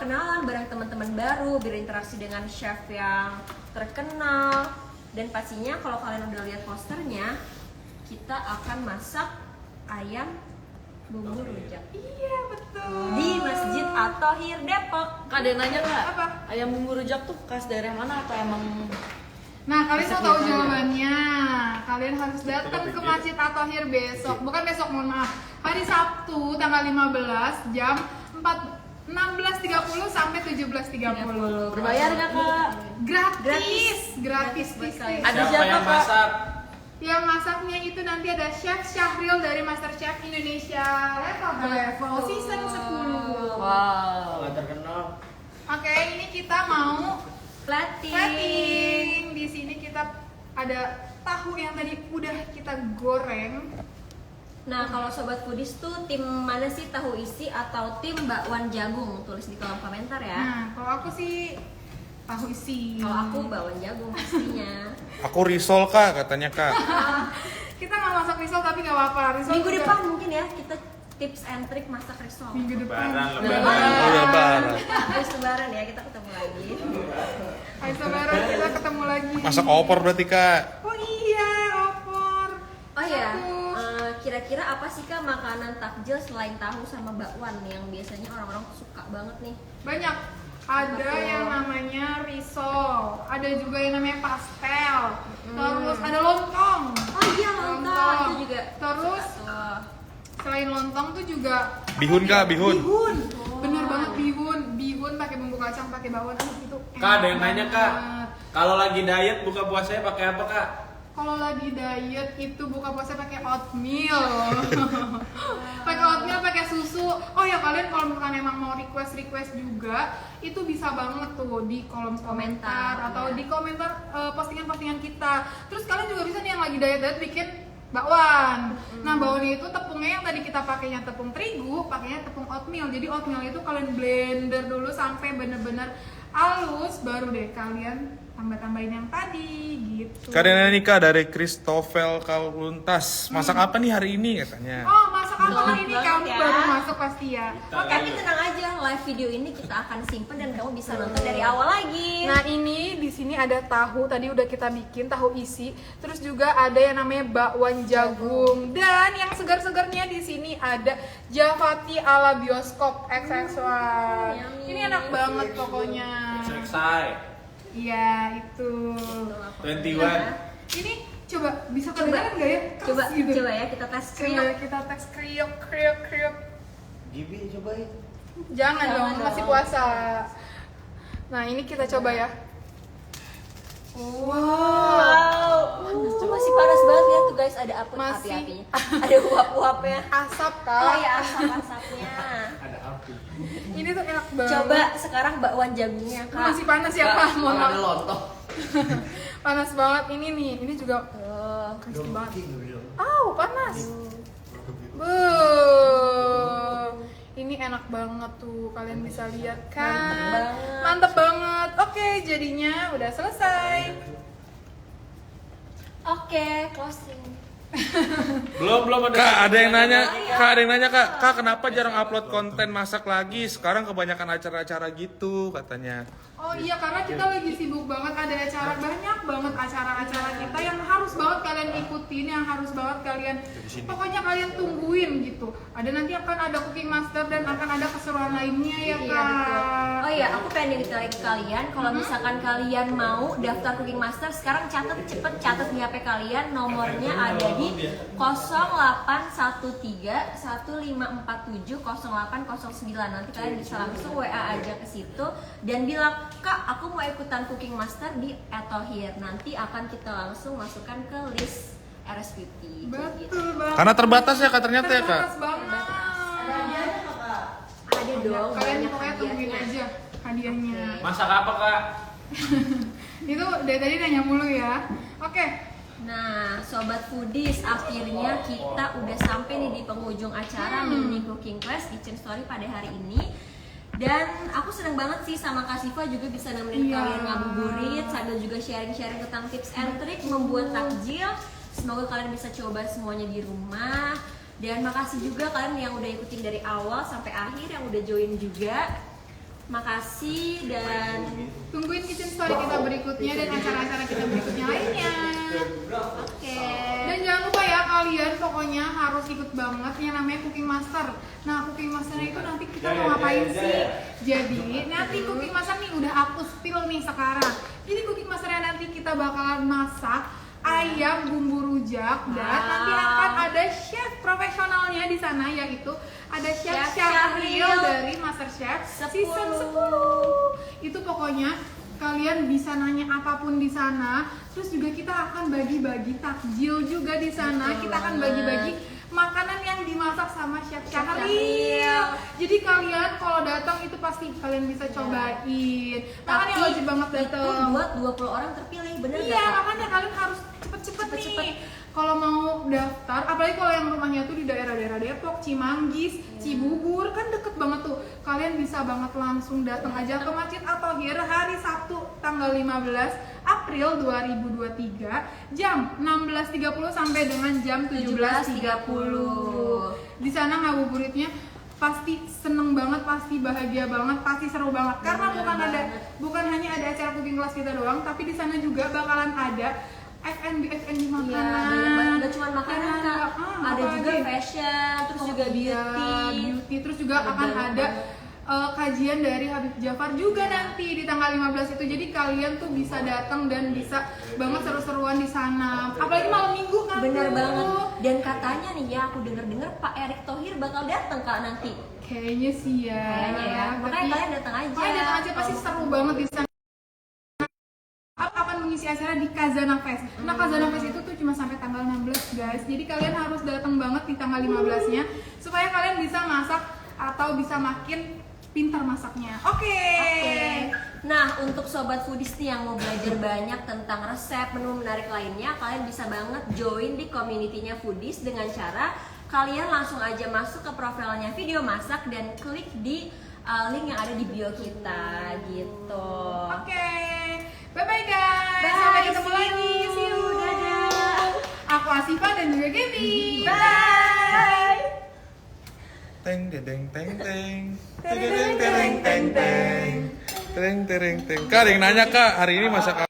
kenalan bareng teman-teman baru, berinteraksi dengan chef yang terkenal. Dan pastinya kalau kalian udah lihat posternya, kita akan masak ayam bumbu rujak Iya betul. di Masjid At-Thohir Depok. Kak, ada yang nanya nggak? Apa? Ayam bumbu rujak tuh khas daerah mana atau emang Nah, kalian mau Besok tahu ya, jawabannya? Kalian harus datang ke Masjid At-Thohir besok. Bukan besok, mohon maaf. Hari Sabtu tanggal 15 jam 16.30 sampai 17.30. berbayar nggak kak? Gratis. Gratis. buat kalian. Ada siapa kak? Yang masaknya itu nanti ada Chef Syahril dari MasterChef Indonesia level season 10. Wow. terkenal. Oke, ini kita mau Plating. plating. Di sini kita ada tahu yang tadi udah kita goreng. Nah, kalau sobat foodies tuh tim mana sih, tahu isi atau tim bakwan jagung? Tulis di kolom komentar ya. Nah, kalau aku sih tahu isi. Kalau aku bakwan jagung pastinya. Aku risol, Kak, katanya, Kak. Kita nggak masak risol tapi nggak apa-apa. Risol Minggu juga- depan mungkin ya kita tips and trick masak risol. Minggu depan. Oh, iya, Lebaran. Habis lebaran ya kita ketemu lagi. Hai saudara, kita ketemu lagi. Masak opor berarti, Kak. Oh iya, opor. Oh ya, Satu. kira-kira apa sih Kak makanan takjil selain tahu sama bakwan yang biasanya orang-orang suka banget nih? Banyak. Ada Betul. yang namanya risol, ada juga yang namanya pastel, terus ada lontong. Oh iya, lontong itu juga. Terus suka tuh. selain lontong tuh juga Bihun, Kak, bihun. Bihun. Bener banget bihun pakai bumbu kacang, pakai bawang itu. Kak, ada yang nanya, Kak. banget. Kalau lagi diet buka puasanya pakai apa, Kak? Kalau lagi diet itu buka puasa pakai oatmeal. Pakai oatmeal, pakai susu. Oh ya, kalian kalau misalkan emang mau request juga, itu bisa banget tuh di kolom komentar Komentar, atau ya. di komentar postingan-postingan kita. Terus kalian juga bisa nih yang lagi diet bikin bakwan. Nah, bakwannya itu tepungnya yang tadi kita pakainya tepung terigu, pakainya tepung oatmeal. Jadi oatmeal itu kalian blender dulu sampai bener-bener halus, baru deh kalian tambah-tambahin yang tadi gitu. Kadang nih, Kak, dari Christopher Kaluntas. Masak apa nih hari ini, katanya? Oh, masak apa hari ini? Banget Kamu ya. baru masuk pasti ya. Oke, tapi tenang aja, live video ini kita akan simpen dan kamu bisa nonton dari awal lagi. Nah, ini di sini ada tahu, tadi udah kita bikin tahu isi. Terus juga ada yang namanya bakwan jagung, dan yang segar-segarnya di sini ada Javati ala bioskop XXY. Yummy. Ini enak banget pokoknya. Selesai. Iya, itu. 21. Ini coba bisa kedengaran nggak ya? Keras Coba, gitu. coba ya kita tes Coba kriuk. kita tes kriuk. Gibi cobain. Jangan dong, dong. masih puasa. Nah, ini kita coba ya. Wow, itu masih panas banget ya tuh guys, ada apa Masih. api-apinya, ada uap-uapnya. Asap kak. Oh ya, asap-asapnya. Ada api. Ini tuh enak banget. Coba sekarang bakwan jagungnya Kak. Masih panas ya pak, mohon Ada maaf. lontong. Panas banget ini nih, ini juga Tuh. crispy banget. Dong. Panas. Buh. Ini enak banget tuh, kalian bisa lihat kan. Mantep banget. Oke, jadinya udah selesai. Oke, closing. Belum ada. Kak, ada yang nanya, Kak, kenapa jarang upload konten masak lagi? Sekarang kebanyakan acara-acara gitu, katanya. Oh iya, karena kita lagi sibuk banget, ada acara, banyak banget acara-acara kita yang harus banget kalian ikutin, yang harus banget kalian, pokoknya kalian tungguin gitu. Ada nanti akan ada Cooking Master dan akan ada keseruan lainnya ya Iya, kak. betul. Oh iya, ya, aku pengen nitip lagi ke kalian. Kalau misalkan kalian mau daftar Cooking Master, sekarang cepet catat di HP kalian. Nomornya ada di 0813 1547 0809. Nanti kalian bisa langsung WA aja ke situ dan bilang, Kak, aku mau ikutan Cooking Master di Etohir. Nanti akan kita langsung masukkan ke list RSVP. Betul banget. Karena terbatas ya Kak ternyata ya Kak. Terbatas banget. Ada dong, Kalian banyak pokoknya tungguin hadiahnya. aja hadiahnya. Masak apa kak? Itu dari tadi nanya mulu ya. Oke. Nah, Sobat Foodies, akhirnya kita udah sampai nih di penghujung acara mini cooking class Kitchen Story pada hari ini. Dan aku seneng banget sih sama Kak Siva juga bisa nemenin Iya. kalian ngabuburit sambil juga sharing-sharing tentang tips and trick membuat takjil. Semoga kalian bisa coba semuanya di rumah. Dan makasih juga kalian yang udah ikutin dari awal sampai akhir, yang udah join juga. Makasih dan Tungguin Kitchen Story kita berikutnya dan acara-acara kita berikutnya lainnya. oke. Dan jangan lupa ya kalian pokoknya harus ikut banget yang namanya Cooking Master. Nah, Cooking Master itu nanti kita mau ngapain sih? Jadi nanti Cooking Master nih udah aku spill nih sekarang. Jadi Cooking Masternya nanti kita bakalan masak ayam bumbu rujak dan nanti akan ada chef profesionalnya di sana, yaitu ada Chef Chef Syahril Syahril dari MasterChef 10. season 10. Itu pokoknya kalian bisa nanya apapun di sana. Terus juga kita akan bagi-bagi takjil juga di sana. Betul Kita akan banget. bagi-bagi makanan yang dimasak sama Chef Chef Syahril. Syahril. Jadi kalian kalau datang itu pasti kalian bisa cobain. Makanya Tapi wajib banget itu datang. buat 20 orang terpilih, bener Iya, gak Kak? makanya kalian harus cepet-cepet Cepet-cepet. nih. Kalau mau daftar, apalagi kalau yang rumahnya tuh di daerah-daerah Depok, Cimanggis, Cibubur, kan deket banget tuh. Kalian bisa banget langsung datang aja ke Masjid Atohir hari Sabtu tanggal 15 April 2023 jam 16.30 sampai dengan jam 17.30. Di sana ngabuburitnya pasti seneng banget, pasti bahagia banget, pasti seru banget. Karena bukan hanya ada acara cooking class kita doang, tapi di sana juga bakalan ada F&B makanan. Iya, banyak banget. Gak cuma makanan Kak, ada apa juga lagi? fashion, terus juga Iya, beauty. terus juga akan banyak ada banget. kajian dari Habib Jafar juga nanti di tanggal 15 itu. Jadi kalian tuh bisa datang dan bisa banget seru-seruan di sana. Apalagi malam minggu kan. Bener tuh. banget. Dan katanya nih ya, aku denger-denger Pak Erick Thohir bakal datang Kak nanti. Kayaknya sih ya. Kayaknya ya. Makanya Tapi- kalian datang aja. Makanya datang aja, pasti seru banget di sana. Akan mengisi acara di Kazana Fest. Nah, Kazana Fest itu tuh cuma sampai tanggal 16 guys. Jadi kalian harus datang banget di tanggal 15-nya supaya kalian bisa masak atau bisa makin pintar masaknya. Oke. Nah, untuk Sobat Foodies nih yang mau belajar banyak tentang resep, menu menarik lainnya, kalian bisa banget join di community-nya Foodies dengan cara kalian langsung aja masuk ke profilnya Video Masak dan klik di link yang ada di bio kita gitu. Oke. Bye-bye guys. Bye, Sampai ketemu see you. lagi. See you. Dadah. Aku Asifa dan juga Gaby. Bye. Teng dedeng teng teng. Teng dedeng tereng teng teng. Teng tereng teng. Kak, ada yang nanya Kak, hari ini masak